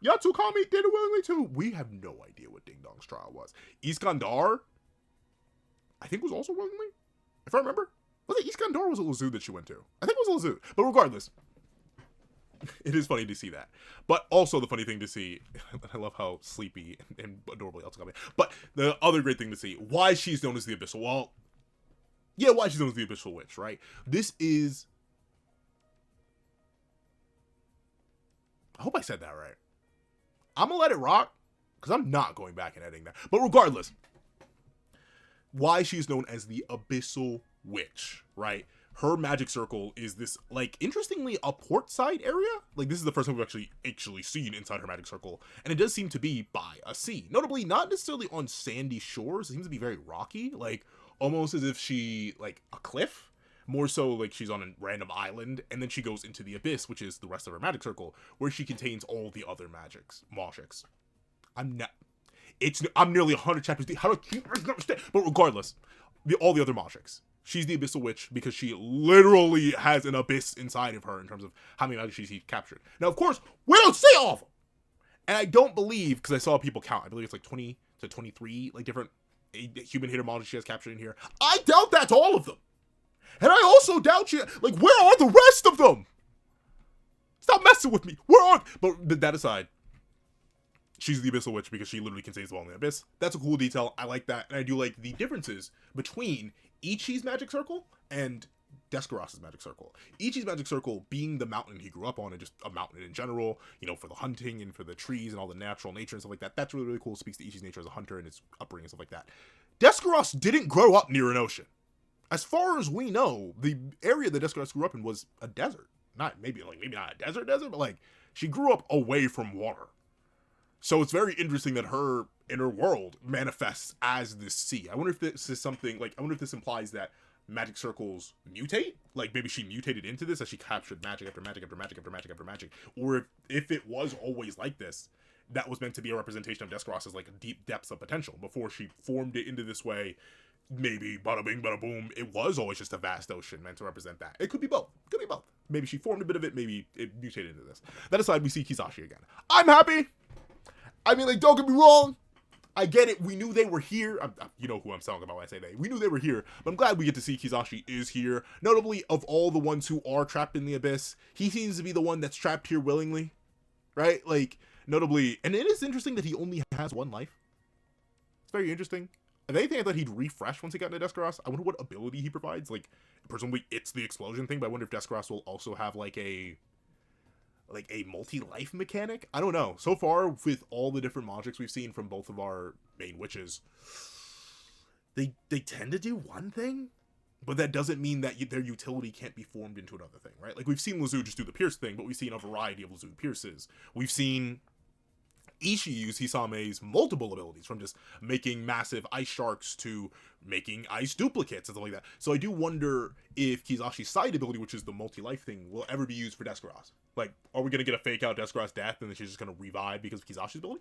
Yatsukami did it willingly too. We have no idea what Ding Dong's trial was. Iskandar, I think, was also willingly. If I remember. Was it Iskandar or was it Lazud that she went to? I think it was Lazud. But regardless, it is funny to see that. But also the funny thing to see, I love how sleepy and adorable Yatsukami. But the other great thing to see, why she's known as the Abyssal. Well, yeah, why she's known as the Abyssal Witch, right? This is, I hope I said that right. I'm gonna let it rock, because I'm not going back and editing that. But regardless, why she's known as the Abyssal Witch, right? her magic circle is this, like, interestingly, a port side area. Like, this is the first time we've actually seen inside her magic circle, and it does seem to be by a sea. Notably, not necessarily on sandy shores. It seems to be very rocky, like, almost as if she, like, a cliff. More so, like, she's on a random island, and then she goes into the abyss, which is the rest of her magic circle, where she contains all the other Majiks. I'm nearly 100 chapters deep. How do I keep understand? But regardless, all the other Majiks. She's the Abyssal Witch because she literally has an abyss inside of her in terms of how many Majiks she's captured. Now, of course, we don't see all of them. And I don't believe, because I saw people count, I believe it's like 20 to 23, like, different human hater Majiks she has captured in here. I doubt that's all of them. And I also doubt you, like, where are the rest of them? Stop messing with me. Where are, but that aside, she's the Abyssal Witch because she literally contains the wall in the abyss. That's a cool detail. I like that. And I do like the differences between Ichi's magic circle and Descaros's magic circle. Ichi's magic circle being the mountain he grew up on, and just a mountain in general, you know, for the hunting and for the trees and all the natural nature and stuff like that. That's really, really cool. It speaks to Ichi's nature as a hunter and his upbringing and stuff like that. Descaros didn't grow up near an ocean. As far as we know, the area that Descaros grew up in was a desert. Maybe not a desert, but like, she grew up away from water. So it's very interesting that her inner world manifests as this sea. I wonder if this is something, like, I wonder if this implies that magic circles mutate? Like, maybe she mutated into this as she captured magic after magic after magic after magic after magic. Or if it was always like this, that was meant to be a representation of Descaros as, like, a deep depths of potential before she formed it into this way. Maybe bada bing, bada boom, it was always just a vast ocean meant to represent that. It could be both. Maybe she formed a bit of it, maybe it mutated into this. That aside, we see Kizashi again. I'm happy! I mean, like, don't get me wrong. I get it. We knew they were here. You know who I'm talking about when I say they. We knew they were here, but I'm glad we get to see Kizashi is here. Notably, of all the ones who are trapped in the abyss, he seems to be the one that's trapped here willingly, right? Like, notably, and it is interesting that he only has one life. It's very interesting. If anything, I thought he'd refresh once he got into Descaros. I wonder what ability he provides. Like, presumably it's the explosion thing, but I wonder if Descaros will also have, like a multi-life mechanic? I don't know. So far, with all the different Majiks we've seen from both of our main witches, they tend to do one thing, but that doesn't mean that their utility can't be formed into another thing, right? Like, we've seen Lazu just do the Pierce thing, but we've seen a variety of Lazu Pierces. We've seen Ichi use Hisame's multiple abilities, from just making massive ice sharks to making ice duplicates and stuff like that. So I do wonder if Kizashi's side ability, which is the multi-life thing, will ever be used for Descaros. Like, are we going to get a fake out Descaros death and then she's just going to revive because of Kizashi's ability?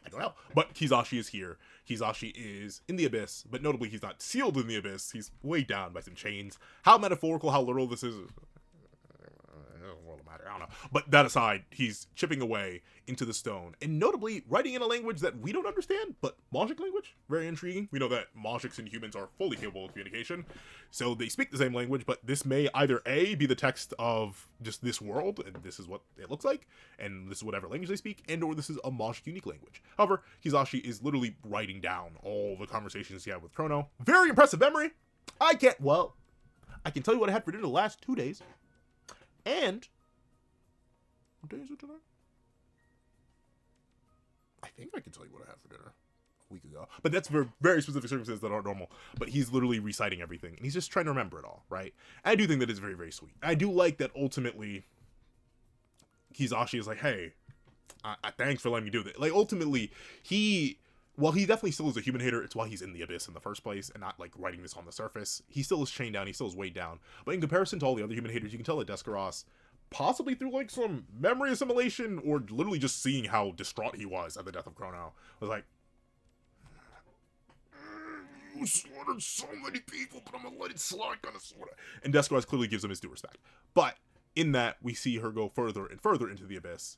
I don't know. But Kizashi is here. Kizashi is in the abyss, but notably he's not sealed in the abyss. He's weighed down by some chains. How metaphorical, how literal this is, I don't know. But that aside, he's chipping away into the stone, and notably writing in a language that we don't understand, but Majik language. Very intriguing. We know that Majiks and humans are fully capable of communication, so they speak the same language, but this may either A, be the text of just this world, and this is what it looks like, and this is whatever language they speak, and or this is a Majik unique language. However, Kizashi is literally writing down all the conversations he had with Chrono. Very impressive memory. I can tell you what I had for dinner the last 2 days, and what day is it today? I think I can tell you what I had for dinner a week ago. But that's for very specific circumstances that aren't normal. But he's literally reciting everything. And he's just trying to remember it all, right? And I do think that is very, very sweet. I do like that ultimately Kizashi is like, hey, thanks for letting me do this. Like, ultimately, while he definitely still is a human hater, it's why he's in the abyss in the first place and not, like, writing this on the surface. He still is chained down. He still is weighed down. But in comparison to all the other human haters, you can tell that Descaros, possibly through, like, some memory assimilation or literally just seeing how distraught he was at the death of Chrono, was like, you slaughtered so many people, but I'm gonna let it slide, kind of, sort of. And Descaros clearly gives him his due respect. But in that, we see her go further and further into the abyss.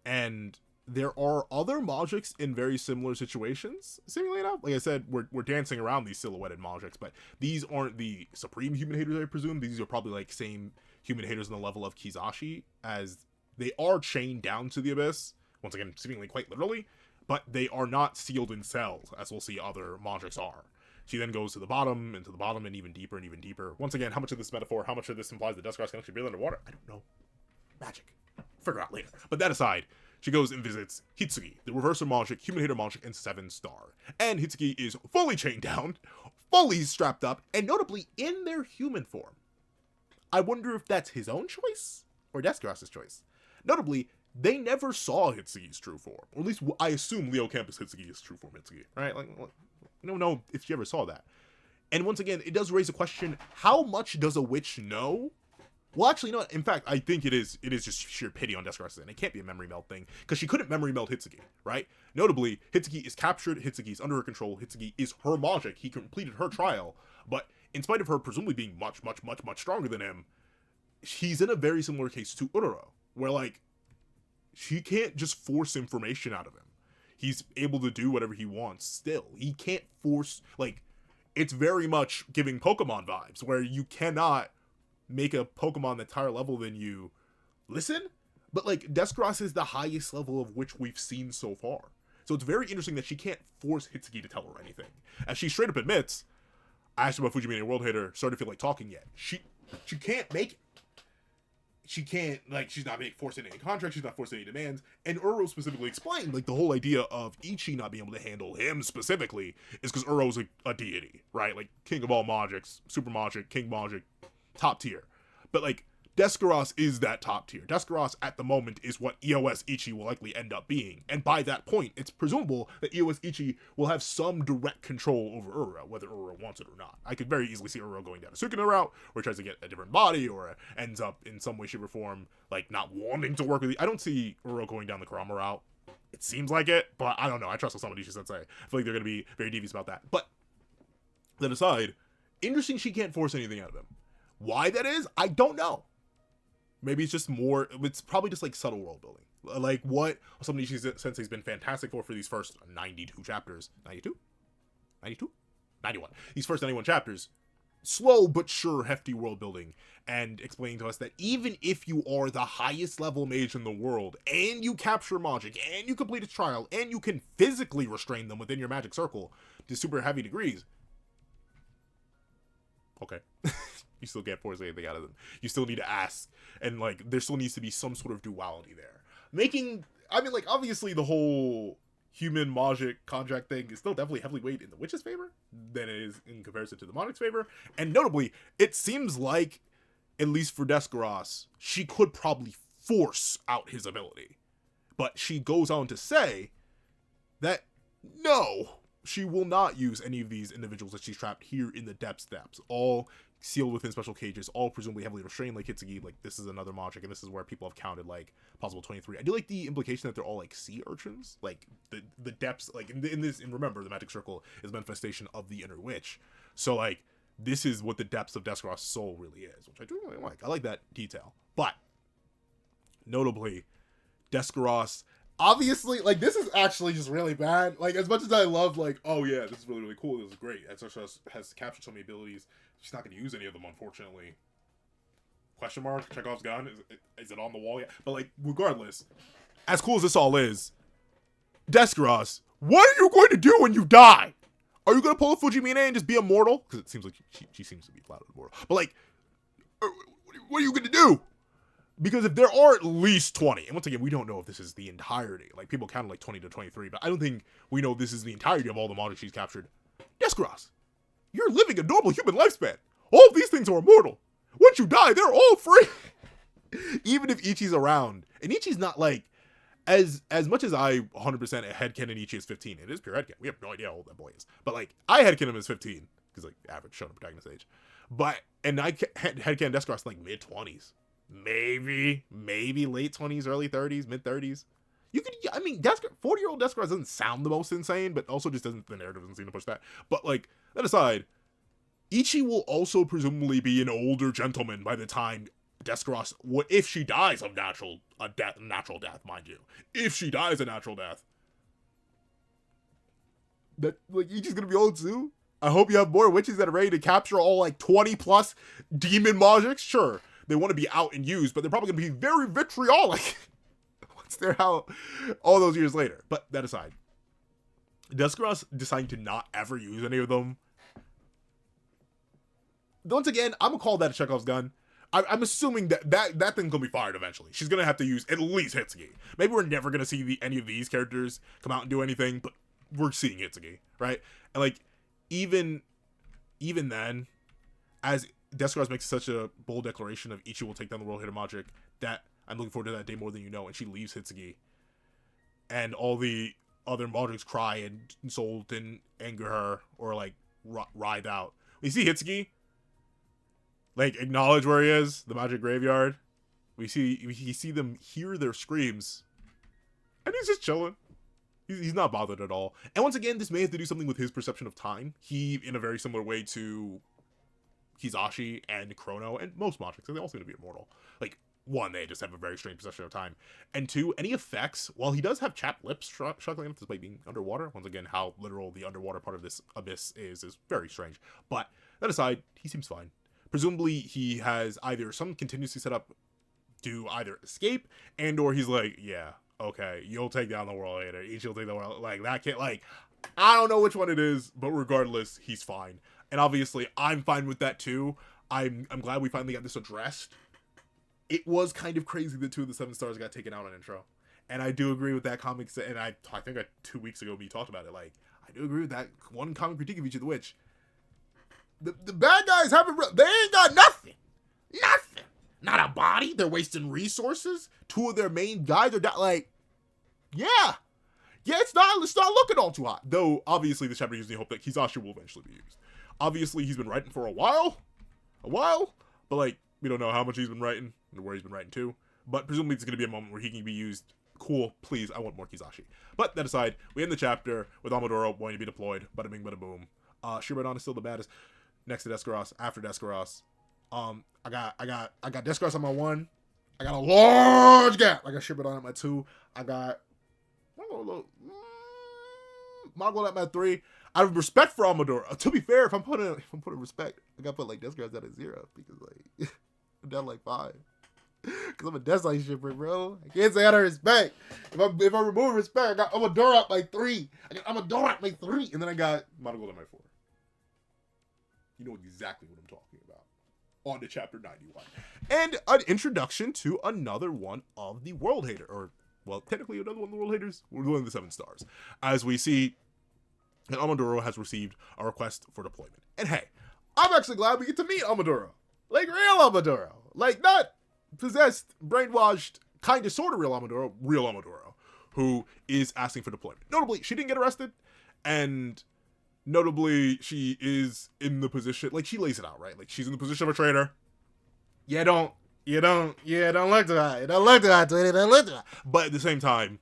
And there are other Majiks in very similar situations, seemingly enough. Like I said, we're dancing around these silhouetted Majiks, but these aren't the supreme human haters, I presume. These are probably, like, same human haters on the level of Kizashi, as they are chained down to the abyss, once again, seemingly quite literally, but they are not sealed in cells, as we'll see other Majiks are. She then goes to the bottom, and even deeper, and even deeper. Once again, how much of this metaphor, how much of this implies that Descaros can actually breathe underwater? I don't know. Magic. Figure out later. But that aside, she goes and visits Hitsugi, the Reverser Majik, Human Hater Majik, and 7-star. And Hitsugi is fully chained down, fully strapped up, and notably in their human form. I wonder if that's his own choice or Descartes' choice. Notably, they never saw Hitsugi's true form. Or at least I assume Leo Campus Hitsugi's true form Hitsugi, right? Like, I don't know if you ever saw that. And once again, it does raise a question, how much does a witch know? Well, actually, no, in fact, I think it is just sheer pity on Descartes, and it can't be a memory meld thing, because she couldn't memory meld Hitsugi, right? Notably, Hitsugi is captured, Hitsugi is under her control, Hitsugi is her Majik, he completed her trial, but in spite of her presumably being much stronger than him, he's in a very similar case to Uroro, where, like, she can't just force information out of him. He's able to do whatever he wants still. He can't force, like, it's very much giving Pokemon vibes, where you cannot make a Pokemon that's higher level than you listen, but, like, Descartes is the highest level of which we've seen so far. So it's very interesting that she can't force Hitsugi to tell her anything. As she straight up admits, I asked about Fujimine World Hater, started to feel like talking yet. She can't make it. She can't, like, she's not forcing any contracts, she's not forcing any demands, and Uro specifically explained, like, the whole idea of Ichi not being able to handle him specifically is because Uro's a deity, right? Like, king of all Majiks, Super Majik, King Majik, top tier. But, like, Descartes is that top tier. Descartes, at the moment, is what EOS Ichi will likely end up being, and by that point, it's presumable that EOS Ichi will have some direct control over Uro, whether Uro wants it or not. I could very easily see Uro going down a Sukuna route, or tries to get a different body, or ends up in some way, shape, or form, like, not wanting to work with I don't see Uro going down the Kurama route. It seems like it, but I don't know. I trust Osamu Sensei. I feel like they're going to be very devious about that. But, that aside, interesting she can't force anything out of him. Why that is, I don't know. Maybe it's just more, it's probably just like subtle world building. Like what Osamu Sensei's been fantastic for these first 92 chapters. 92? 92? 91. These first 91 chapters. Slow but sure hefty world building. And explaining to us that even if you are the highest level mage in the world, and you capture Majik, and you complete a trial, and you can physically restrain them within your magic circle to super heavy degrees. Okay. You still can't force anything out of them. You still need to ask. And, like, there still needs to be some sort of duality there. Obviously the whole human Majik contract thing is still definitely heavily weighed in the witch's favor than it is in comparison to the Majik's favor. And notably, it seems like, at least for Descartes, she could probably force out his ability. But she goes on to say that, no, she will not use any of these individuals that she's trapped here in the depths, all sealed within special cages, all presumably heavily restrained like Hitsugi. Like, this is another Majik, and this is where people have counted, like, possible 23. I do like the implication that they're all, like, sea urchins. Like, the depths, like, and remember, the magic circle is a manifestation of the inner witch. So, like, this is what the depths of Descartes' soul really is, which I do really like. I like that detail. But, notably, Descartes, obviously, like, this is actually just really bad. Like, as much as I love, like, oh yeah, this is really, really cool, this is great, Descartes has captured so many abilities, she's not going to use any of them, unfortunately. Question mark? Chekhov's gun? Is it on the wall yet? But, like, regardless, as cool as this all is, Descartes, what are you going to do when you die? Are you going to pull a Fujimine and just be immortal? Because it seems like she seems to be flat out immortal. But, like, what are you going to do? Because if there are at least 20, and once again, we don't know if this is the entirety. Like, people counted like 20 to 23, but I don't think we know if this is the entirety of all the Majiks she's captured. Descartes, you're living a normal human lifespan. All of these things are immortal. Once you die, they're all free. Even if Ichi's around, and Ichi's not, like, as much as I 100% headcanon Ichi is 15, it is pure headcanon. We have no idea how old that boy is. But, like, I headcanon him as 15, because, like, average shonen protagonist age. But, and I headcanon Descartes like mid-20s. Maybe late 20s, early 30s, mid-30s. You could, I mean, 40-year-old Descartes doesn't sound the most insane, but also just doesn't, the narrative doesn't seem to push that. But, like, that aside, Ichi will also presumably be an older gentleman by the time Descartes, if she dies of natural death, mind you. If she dies a natural death. That, like, Ichi's gonna be old too? I hope you have more witches that are ready to capture all, like, 20-plus demon Majiks. Sure, they want to be out and used, but they're probably gonna be very vitriolic once they're out all those years later. But that aside, Descartes deciding to not ever use any of them. Once again, I'm gonna call that a Chekhov's gun. I'm assuming that thing's gonna be fired eventually. She's gonna have to use at least Hitsugi. Maybe we're never gonna see any of these characters come out and do anything, but we're seeing Hitsugi, right? And like, even then, as Descaros makes such a bold declaration of Ichi will take down the world hitter Majik, that I'm looking forward to that day more than you know, and she leaves Hitsugi, and all the other Majiks cry and insult and anger her or like ride out. We see Hitsugi like acknowledge where he is, the Majik graveyard. We see them hear their screams, and he's just chilling. He's not bothered at all. And once again, this may have to do something with his perception of time. He, in a very similar way to Kizashi and Chrono and most Majiks, they all seem to be immortal. Like, one, they just have a very strange perception of time. And two, any effects, while he does have chapped lips, struggling enough despite being underwater, once again, how literal the underwater part of this abyss is very strange. But that aside, he seems fine. Presumably, he has either some contingency set up to either escape, and or he's like, yeah, okay, you'll take down the world later. Ichi will take the world. Like, that kid, like, I don't know which one it is, but regardless, he's fine. And obviously, I'm fine with that too. I'm glad we finally got this addressed. It was kind of crazy that 2 of the 7 stars got taken out on intro. And I do agree with that comic, and I think 2 weeks ago we talked about it. Like, I do agree with that one comic critique of Ichi the Witch. The bad guys they ain't got nothing. Nothing. Not a body. They're wasting resources. 2 of their main guys are like, yeah, it's not looking all too hot. Though, obviously, this chapter gives me hope that Kizashi will eventually be used. Obviously, he's been writing for a while, but like, we don't know how much he's been writing and where he's been writing to. But presumably, it's going to be a moment where he can be used. Cool, please, I want more Kizashi. But that aside, we end the chapter with Amadoro wanting to be deployed. Bada bing, bada boom. Shiradan is still the baddest. Next to Descaros, after Descaros. I got Descaros on my 1. I got a large gap. I got Shiradan at my 2. I got Manga at my 3. Out of respect for Amadoro, to be fair, if I'm putting respect, I gotta put like Descaros at a 0 because like I'm down like 5. Cause I'm a Deathlight shipper, bro. I can't say out of respect. If I remove respect, I got Amadoro at my 3. I got Amadoro at my 3, and then I got Manga at my 4. You know exactly what I'm talking about. On to chapter 91. And an introduction to another one of the World Hater. Or, well, technically another one of the World Haters. We're doing the 7 stars. As we see that Amadoro has received a request for deployment. And hey, I'm actually glad we get to meet Amadoro. Like real Amadoro. Like not possessed, brainwashed, kind of sort of real Amadoro. Who is asking for deployment. Notably, she didn't get arrested. And notably, she is in the position, like, she lays it out, right? Like, she's in the position of a traitor. Don't look too high. Don't look too high. But at the same time,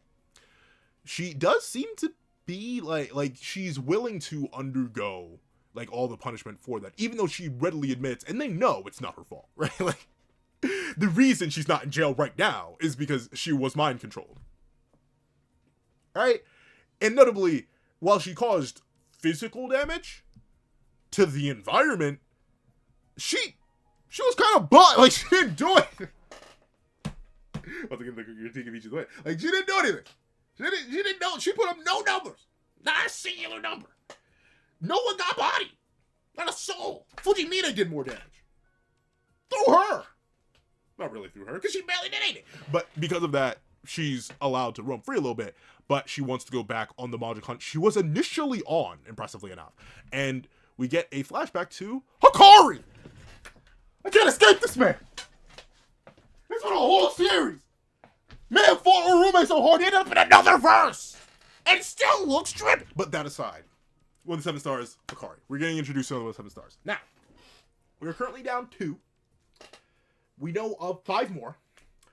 she does seem to be, like, she's willing to undergo, like, all the punishment for that. Even though she readily admits, and they know it's not her fault, right? Like, the reason she's not in jail right now is because she was mind controlled. Right? And notably, while she caused physical damage to the environment, she was kind of butt. Like, she didn't do it. Once again, the critique of Ichi's way. Like, she didn't do anything. She didn't know. She put up no numbers. Not a singular number. No one got bodied. Not a soul. Fujimina did more damage. Through her. Not really through her, because she barely did anything. But because of that, she's allowed to roam free a little bit. But she wants to go back on the Majik hunt she was initially on, impressively enough. And we get a flashback to Hikari! I can't escape this man! This was a whole series! Man fought Urume so hard he ended up in another verse! And still looks trippy! But that aside, one of the 7 stars, Hikari. We're getting introduced to one of the 7 stars. Now, we're currently down 2. We know of 5 more.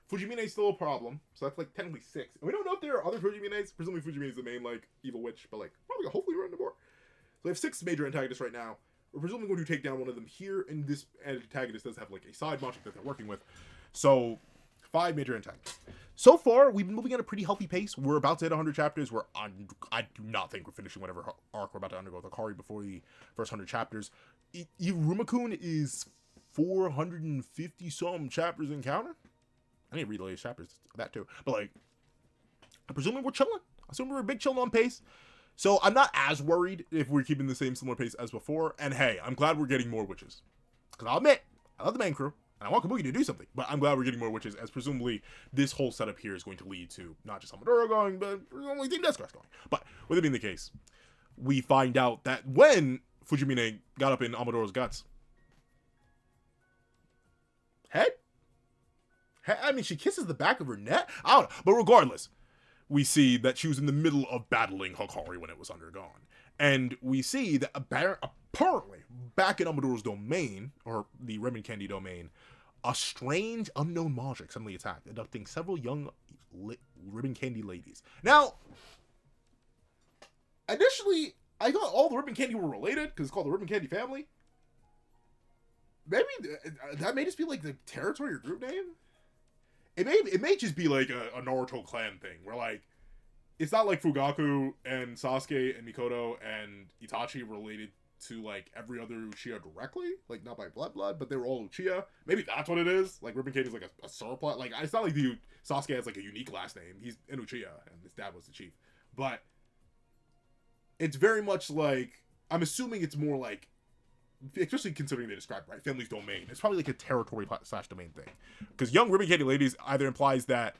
Fujimine is still a problem, so that's like technically 6. And we don't know if there are other Fujimines. Presumably Fujimine is the main, like, evil witch, but like, probably hopefully we're into more. So we have 6 major antagonists right now. We're presumably going to take down one of them here, and this antagonist does have like a side Majik that they're working with. So 5 major antagonists. So far, we've been moving at a pretty healthy pace. We're about to hit 100 chapters. I do not think we're finishing whatever arc we're about to undergo with Hikari before the first 100 chapters. Irumakun is 450 some chapters encounter. I need to read the latest chapters, that too. But like, I'm presuming we're chilling. I assume we're a big chilling on pace. So I'm not as worried if we're keeping the same similar pace as before. And hey, I'm glad we're getting more witches. Because I'll admit, I love the main crew. And I want Kabuki to do something, but I'm glad we're getting more witches, as presumably this whole setup here is going to lead to not just Amadoro going, but presumably Team Discraft going. But with it being the case, we find out that when Fujimine got up in Amadoro's guts, head? I mean, she kisses the back of her neck? I don't know. But regardless, we see that she was in the middle of battling Hakari when it was undergone. And we see that apparently, back in Amadoro's domain, or the Ribbon Candy domain, a strange unknown Majik suddenly attacked, abducting several young Ribbon Candy ladies. Now, initially, I thought all the Ribbon Candy were related, because it's called the Ribbon Candy family. Maybe that may just be like the territory or group name? It may just be like a Naruto clan thing, where like, it's not like Fugaku and Sasuke and Mikoto and Itachi related to like every other Uchiha directly, like not by blood, but they were all Uchiha. Maybe that's what it is. Like Ribbon Candy is like a surplus. Like it's not like Sasuke has like a unique last name. He's an Uchiha and his dad was the chief. But it's very much like, I'm assuming it's more like, especially considering they described, right, family's domain. It's probably like a territory / domain thing. Because young Ribbon Candy ladies either implies that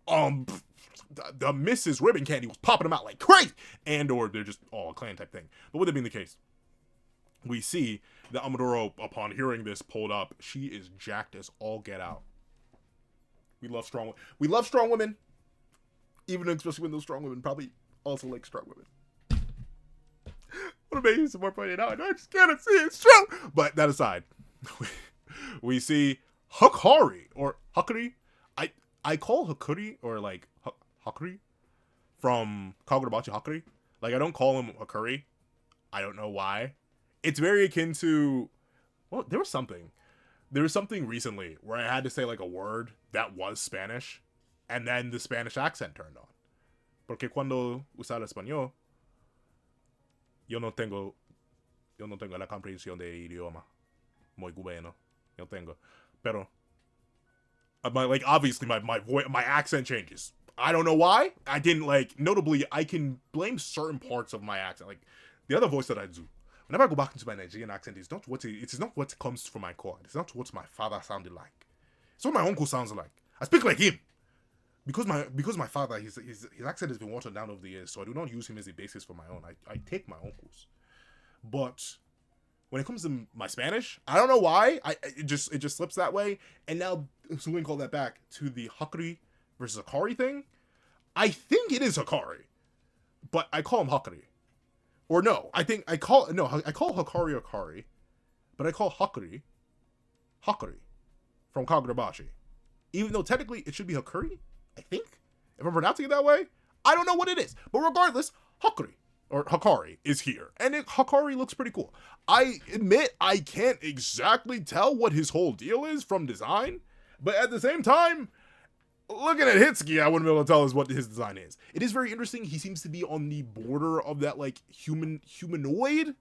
the Mrs. Ribbon Candy was popping them out like crazy, and or they're just all a clan type thing. But with it being the case, we see that Amadoro, upon hearing this, pulled up. She is jacked as all get out. We love strong women, even especially when those strong women probably also like strong women. What maybe some more pointed out. I just can't see it's true. But that aside, we see Hakari or Hakari. I call Hakuri or like Hakuri from Kagurabachi Hakuri. Like I don't call him Hakuri. I don't know why. It's very akin to, well, there was something recently where I had to say like a word that was Spanish, and then the Spanish accent turned on. Porque cuando usar español, yo no tengo la comprensión de idioma muy bueno. Yo tengo, pero obviously my voice, my accent changes. I don't know why. I didn't like, notably, I can blame certain parts of my accent. Like the other voice that I do, whenever I go back into my Nigerian accent, it's not what comes from my core. It's not what my father sounded like. It's what my uncle sounds like. I speak like him. Because my father, his accent has been watered down over the years, so I do not use him as a basis for my own. I take my uncle's. But when it comes to my Spanish, I don't know why. It just slips that way. And now, so we can call that back to the Hakari versus Hakari thing. I think it is Hakari, but I call him Hakari. Or no, I call Hakari Hakari, but I call Hakari from Kagurabachi. Even though technically it should be Hakuri, I think. If I'm pronouncing it that way, I don't know what it is. But regardless, Hakari is here. And Hakari looks pretty cool. I admit I can't exactly tell what his whole deal is from design. But at the same time, looking at Hitsuki, I wouldn't be able to tell us what his design is. It is very interesting. He seems to be on the border of that like humanoid,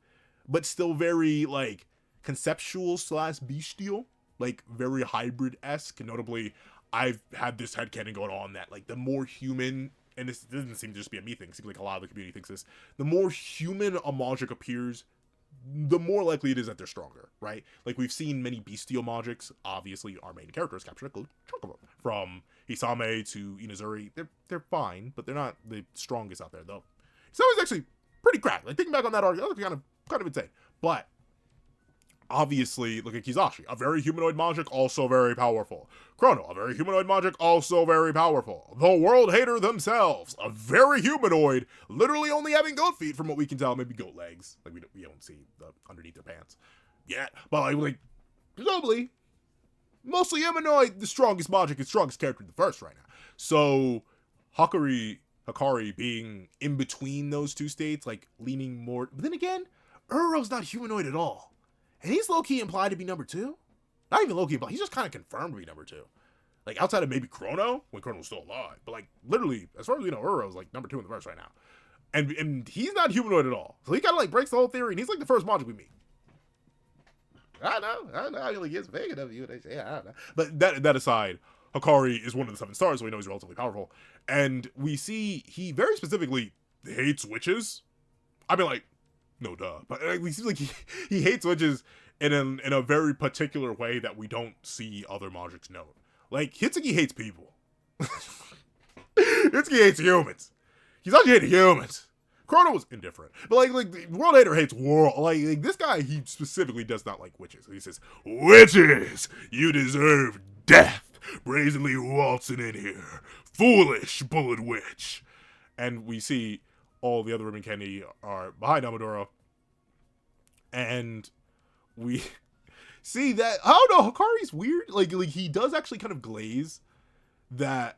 but still very like conceptual / bestial. Like very hybrid-esque. Notably, I've had this headcanon going on that like the more human, and this doesn't seem to just be a me thing, it seems like a lot of the community thinks this, the more human a Majik appears, the more likely it is that they're stronger, right? Like we've seen many bestial Majiks, obviously our main characters captured a good chunk of them. From Hisame to Inazuri, they're fine, but they're not the strongest out there though. Hisame's actually pretty cracked. Like thinking back on that arc, that was kind of insane. But obviously, look at Kizashi, a very humanoid Majik, also very powerful. Chrono, a very humanoid Majik, also very powerful. The World Hater themselves, a very humanoid, literally only having goat feet from what we can tell, maybe goat legs. Like, we don't see the underneath their pants yet. But, like presumably, mostly humanoid, the strongest Majik and strongest character in the verse right now. So, Hakari being in between those two states, like, leaning more. But then again, Uro's not humanoid at all. And he's low-key implied to be number 2. Not even low-key implied. He's just kind of confirmed to be number 2. Like, outside of maybe Chrono, when Chrono's still alive. But, like, literally, as far as we know, Uro's, like, number 2 in the verse right now. And he's not humanoid at all. So he kind of, like, breaks the whole theory, and he's, like, the first Majik we meet. I don't know. I really gets big enough. I don't know. But that aside, Hakari is one of the 7 stars, so we know he's relatively powerful. And we see he very specifically hates witches. I mean, like, no duh. But it seems like he hates witches in a very particular way that we don't see other Majiks known. Like, Hitsuki hates people. Hitsuki hates humans. He's actually hating humans. Chrono was indifferent. But like World Hater hates world. Like this guy, he specifically does not like witches. He says, "Witches, you deserve death. Brazenly waltzing in here. Foolish bullet witch." And we see all the other ribbon candy are behind Amadoro. And we see that, I don't know, Hikari's weird. Like he does actually kind of glaze that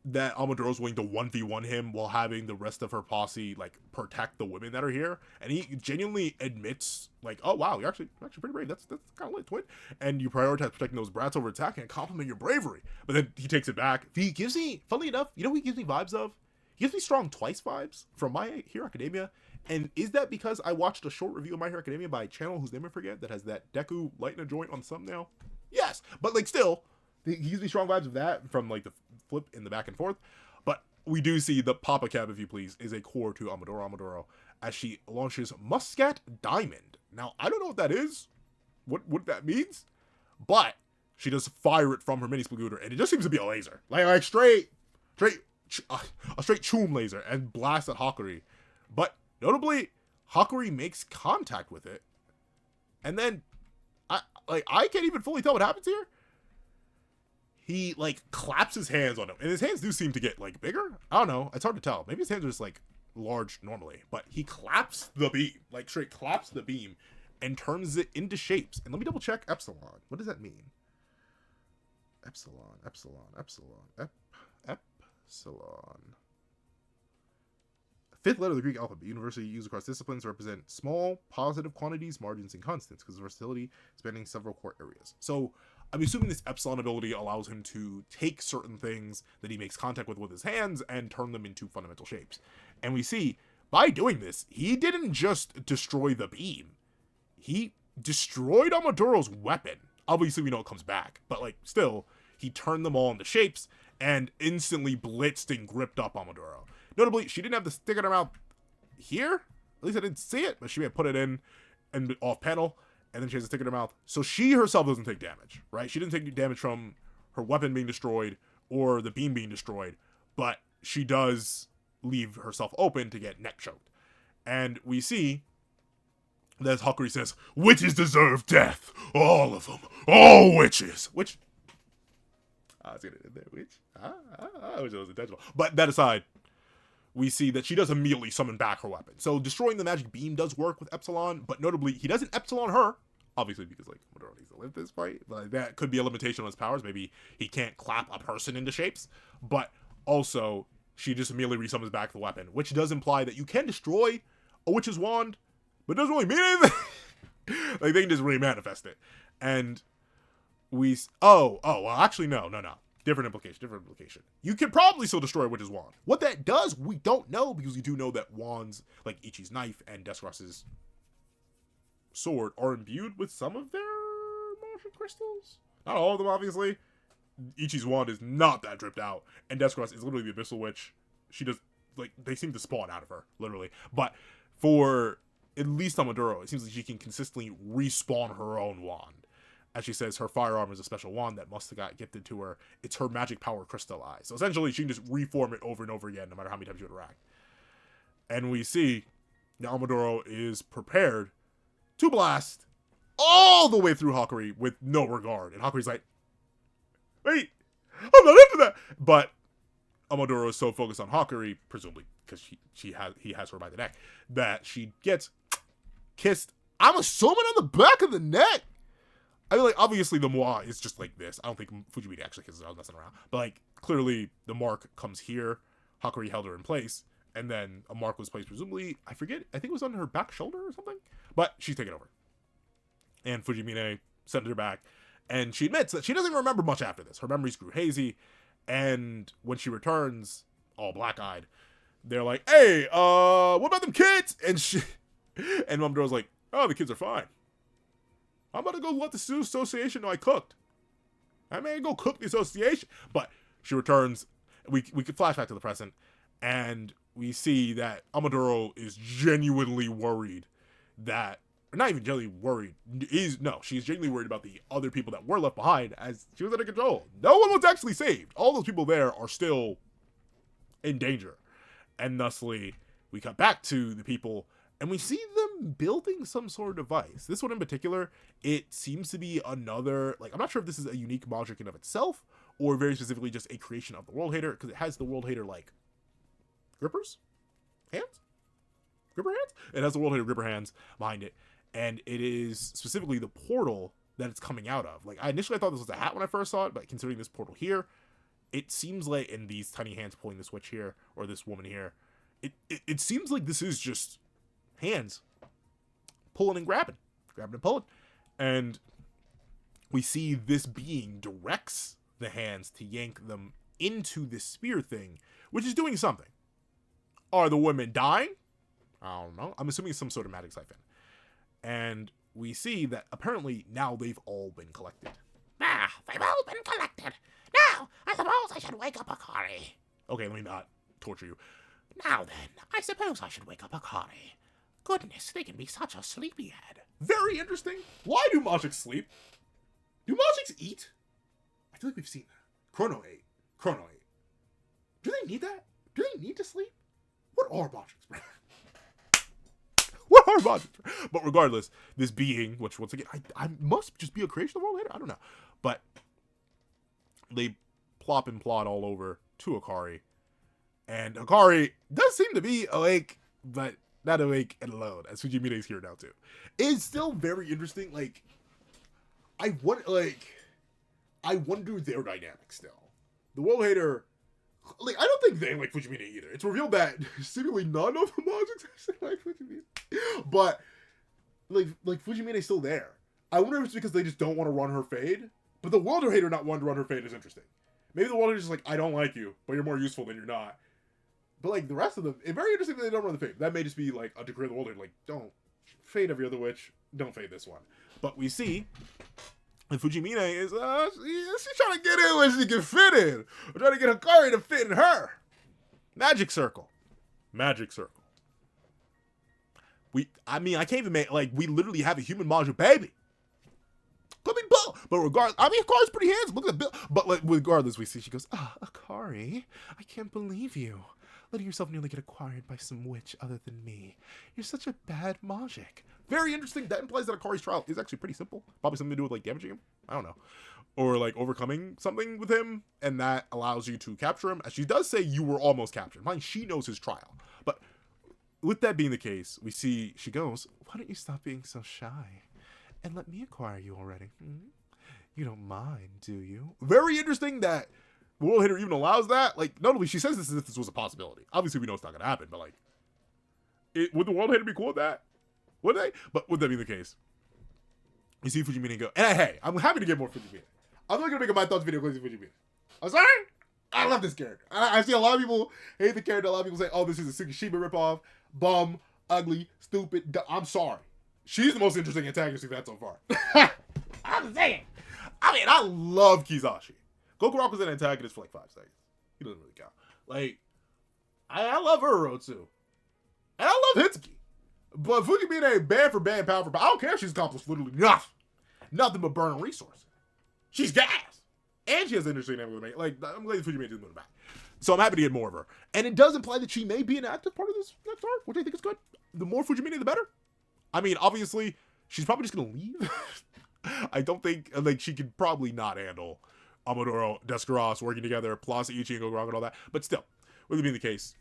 Amadoro's willing to 1v1 him while having the rest of her posse like protect the women that are here, and he genuinely admits like, "Oh wow, you're actually pretty brave. That's kind of lit, twin." And you prioritize protecting those brats over attacking and compliment your bravery. But then he takes it back. He gives me, funnily enough, you know who he gives me vibes of? He gives me Strong Twice vibes from My Hero Academia. And is that because I watched a short review of My Hero Academia by a channel whose name I forget that has that Deku light in a joint on the thumbnail? Yes, but like still, he gives me strong vibes of that from like the flip in the back and forth. But we do see the Papa Cab, if you please, is a core to Amadoro as she launches Muscat Diamond. Now, I don't know what that is, what that means, but she does fire it from her mini Splagooter, and it just seems to be a laser. Like a straight choom laser, and blast at Hakuri. But notably, Hakuri makes contact with it, and then I can't even fully tell what happens here. He like claps his hands on him, and his hands do seem to get like bigger. I don't know, it's hard to tell. Maybe his hands are just like large normally, but he claps the beam, like straight claps the beam, and turns it into shapes. And let me double check epsilon. What does that mean? Epsilon. Fifth letter of the Greek alphabet. Universally used across disciplines to represent small positive quantities, margins, and constants, because of versatility spanning several core areas. So I'm assuming this epsilon ability allows him to take certain things that he makes contact with his hands and turn them into fundamental shapes. And we see, by doing this, he didn't just destroy the beam. He destroyed Amadoro's weapon. Obviously, we know it comes back, but like, still, he turned them all into shapes and instantly blitzed and gripped up Amadoro. Notably, she didn't have the stick in her mouth here. At least I didn't see it, but she may have put it in and off panel, and then she has a stick in her mouth. So she herself doesn't take damage, right? She didn't take damage from her weapon being destroyed or the beam being destroyed, but she does leave herself open to get neck choked. And we see that Hakuri says, "Witches deserve death. All of them. All witches." Which, I was gonna do that, witch. I wish it was intentional. But that aside, we see that she does immediately summon back her weapon. So destroying the magic beam does work with Epsilon, but notably, he doesn't Epsilon her. Obviously, because like Madara needs to live this fight. But that could be a limitation on his powers. Maybe he can't clap a person into shapes. But also, she just immediately resummons back the weapon, which does imply that you can destroy a witch's wand, but it doesn't really mean anything. Like, they can just really manifest it. And we... well, actually, no. Different implication. You can probably still destroy a witch's wand. What that does, we don't know, because we do know that wands, like Ichi's knife and Deskros's sword, are imbued with some of their magic crystals. Not all of them, obviously. Ichi's wand is not that dripped out, and Deskros is literally the Abyssal Witch. She does, like, they seem to spawn out of her, literally. But for at least Amadoro, it seems like she can consistently respawn her own wand. As she says, her firearm is a special wand that must have got gifted to her. It's her magic power crystallized. So essentially, she can just reform it over and over again, no matter how many times you interact. And we see that Amadoro is prepared to blast all the way through Hakuri with no regard. And Hakuri's like, wait, I'm not into that. But Amadoro is so focused on Hakuri, presumably because he has her by the neck, that she gets kissed, I'm assuming, on the back of the neck. I mean, like, obviously the moi is just like this. I don't think Fujimine actually kisses her. I was messing around. But, like, clearly the mark comes here. Hakuri held her in place. And then a mark was placed, presumably, I forget, I think it was on her back shoulder or something. But she's taken over. And Fujimine sent her back. And she admits that she doesn't remember much after this. Her memories grew hazy. And when she returns, all black-eyed, they're like, hey, what about them kids? And Mamadoro's like, oh, the kids are fine. I'm about to go let the association know I cooked. I may go cook the association. But she returns. We can flash back to the present. And we see that Amadoro is genuinely worried that not even genuinely worried. She's genuinely worried about the other people that were left behind as she was under control. No one was actually saved. All those people there are still in danger. And thusly, we cut back to the people and we see them building some sort of device. This one in particular, it seems to be another, like, I'm not sure if this is a unique Majik in of itself or very specifically just a creation of the World Hater, because it has the World Hater, like, grippers? Hands? Gripper hands? It has the World Hater gripper hands behind it, and it is specifically the portal that it's coming out of. Like, initially I thought this was a hat when I first saw it, but considering this portal here, it seems like, in these tiny hands pulling the switch here, or this woman here, it seems like this is just hands pulling and grabbing and pulling. And we see this being directs the hands to yank them into this spear thing, which is doing something. Are the women dying? I don't know. I'm assuming it's some sort of magic siphon. And we see that apparently now they've all been collected. They've all been collected. Now, I suppose I should wake up Akari. Okay, let me not torture you. Now then, I suppose I should wake up Akari. Goodness, they can be such a sleepyhead. Very interesting. Why do Majiks sleep? Do Majiks eat? I feel like we've seen that. Chrono ate. Do they need that? Do they need to sleep? What are Majiks? What are Majiks? But regardless, this being, which once again, I must just be a creation of the World Hater? I don't know. But they plop and plot all over to Akari. And Akari does seem to be awake, but not awake and alone, as Fujimine is here now too. It's still very interesting. Like, I wonder their dynamic still. The World Hater, like, I don't think they like Fujimine either. It's revealed that seemingly none of the Majiks actually like Fujimine. But like Fujimine is still there. I wonder if it's because they just don't want to run her fade. But the World Hater not wanting to run her fade is interesting. Maybe the World Hater is just like, I don't like you, but you're more useful than you're not. But, like, the rest of them, it's very interesting that they don't run the fade. That may just be, like, a decree of the World Hater. Like, don't fade every other witch. Don't fade this one. But we see that Fujimine is, she's trying to get in where she can fit in. We're trying to get Akari to fit in her. Magic circle. I can't even make, like, we literally have a human Majik baby. Could be Bill. But regardless, Akari's pretty handsome. Look at the bill. But, like, regardless, we see she goes, Akari, I can't believe you. Letting yourself nearly get acquired by some witch other than me. You're such a bad Majik. Very interesting. That implies that Akari's trial is actually pretty simple. Probably something to do with, like, damaging him. I don't know. Or, like, overcoming something with him. And that allows you to capture him. As she does say you were almost captured. Mind, she knows his trial. But with that being the case, we see she goes, why don't you stop being so shy? And let me acquire you already. You don't mind, do you? Very interesting that the World Hater even allows that. Like, notably, she says this as if this was a possibility. Obviously, we know it's not going to happen, but, like, would the World Hater be cool with that? Would they? But would that be the case? You see Fujimine go, and hey, I'm happy to get more Fujimine. I'm not going to make a My Thoughts video because of Fujimine. I'm sorry? I love this character. I see a lot of people hate the character. A lot of people say, oh, this is a Tsukishima ripoff. Bum, ugly, stupid. I'm sorry. She's the most interesting antagonist we've had so far. I'm saying. I love Kizashi. Goku Rock was an antagonist for like 5 seconds. He doesn't really count. Like, I love Urotsu. And I love Hitsuki. But Fujimine, bad for bad, power for power. I don't care if she's accomplished literally nothing. Nothing but burning resources. She's gas. And she has an interesting name with me. Like, I'm glad Fujimine didn't move back. So I'm happy to get more of her. And it does imply that she may be an active part of this next arc, which I think is good. The more Fujimine, the better. I mean, obviously, she's probably just going to leave. I don't think, like, she could probably not handle Amadoro, Descaros working together, plus Ichi and Goku and all that. But still, with it being the case,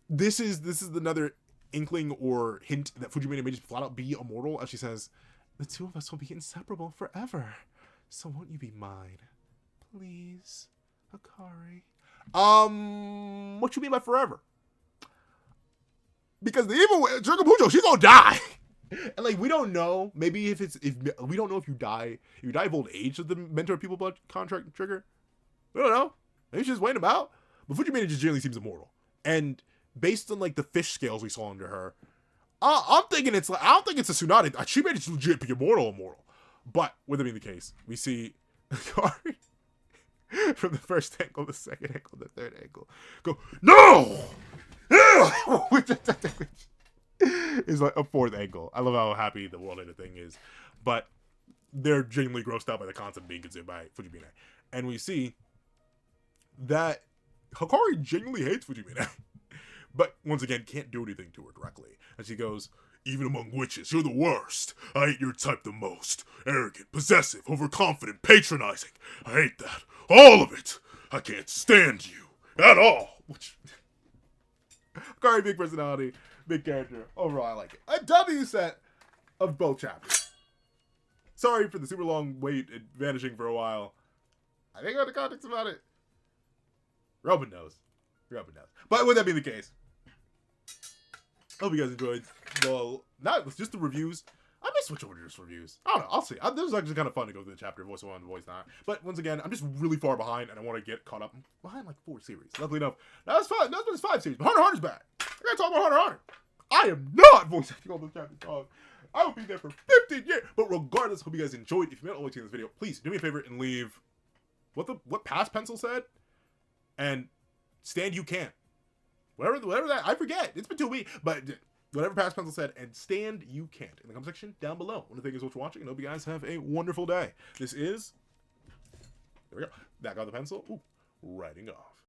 this is another inkling or hint that Fujimine may just flat out be immortal, as she says, the two of us will be inseparable forever. So won't you be mine? Please, Akari. What you mean by forever? Because the evil Trigger Pujo, she's gonna die. And like, we don't know. Maybe if we don't know if you die of old age of the mentor people blood contract trigger. We don't know. Maybe she's just waiting about. But Fujimine just generally seems immortal. And based on like the fish scales we saw under her, I'm thinking it's like, I don't think it's a Tsunade. She may just legit be immortal. But with it being the case, we see Akari from the first angle, the second angle, the third angle go, no! is like a fourth ankle. I love how happy the world editor thing is, but they're genuinely grossed out by the concept being consumed by Fujimine, and we see that Hikari genuinely hates Fujimine, but once again can't do anything to her directly. And she goes, "Even among witches, you're the worst. I hate your type the most. Arrogant, possessive, overconfident, patronizing. I hate that. All of it. I can't stand you at all." Which, Hikari, big personality, big character. Overall, I like it. A W set of both chapters. Sorry for the super long wait and vanishing for a while. I think I got the context about it. Robin knows. Robin knows. But with that being the case, I hope you guys enjoyed. Well, not just the reviews. I may switch over to just reviews. I don't know. I'll see. This was actually kind of fun to go through the chapter, voice 1, voice 9. But once again, I'm just really far behind, and I want to get caught up. I'm behind like 4 series. Luckily enough, that's 5. That's 5 series. But Hunter x Hunter's back. I gotta talk about Hunter x Hunter. I am not voice acting all those chapters. I will be there for 15 years. But regardless, hope you guys enjoyed. If you made all the way to this video, please do me a favor and leave what past pencil said, and stand you can. Whatever that, I forget. It's been 2 weeks, but whatever past pencil said, and stand you can't in the comment section down below. I want to thank you so much for watching, and hope you guys have a wonderful day. This is, there we go, back on the pencil, writing off.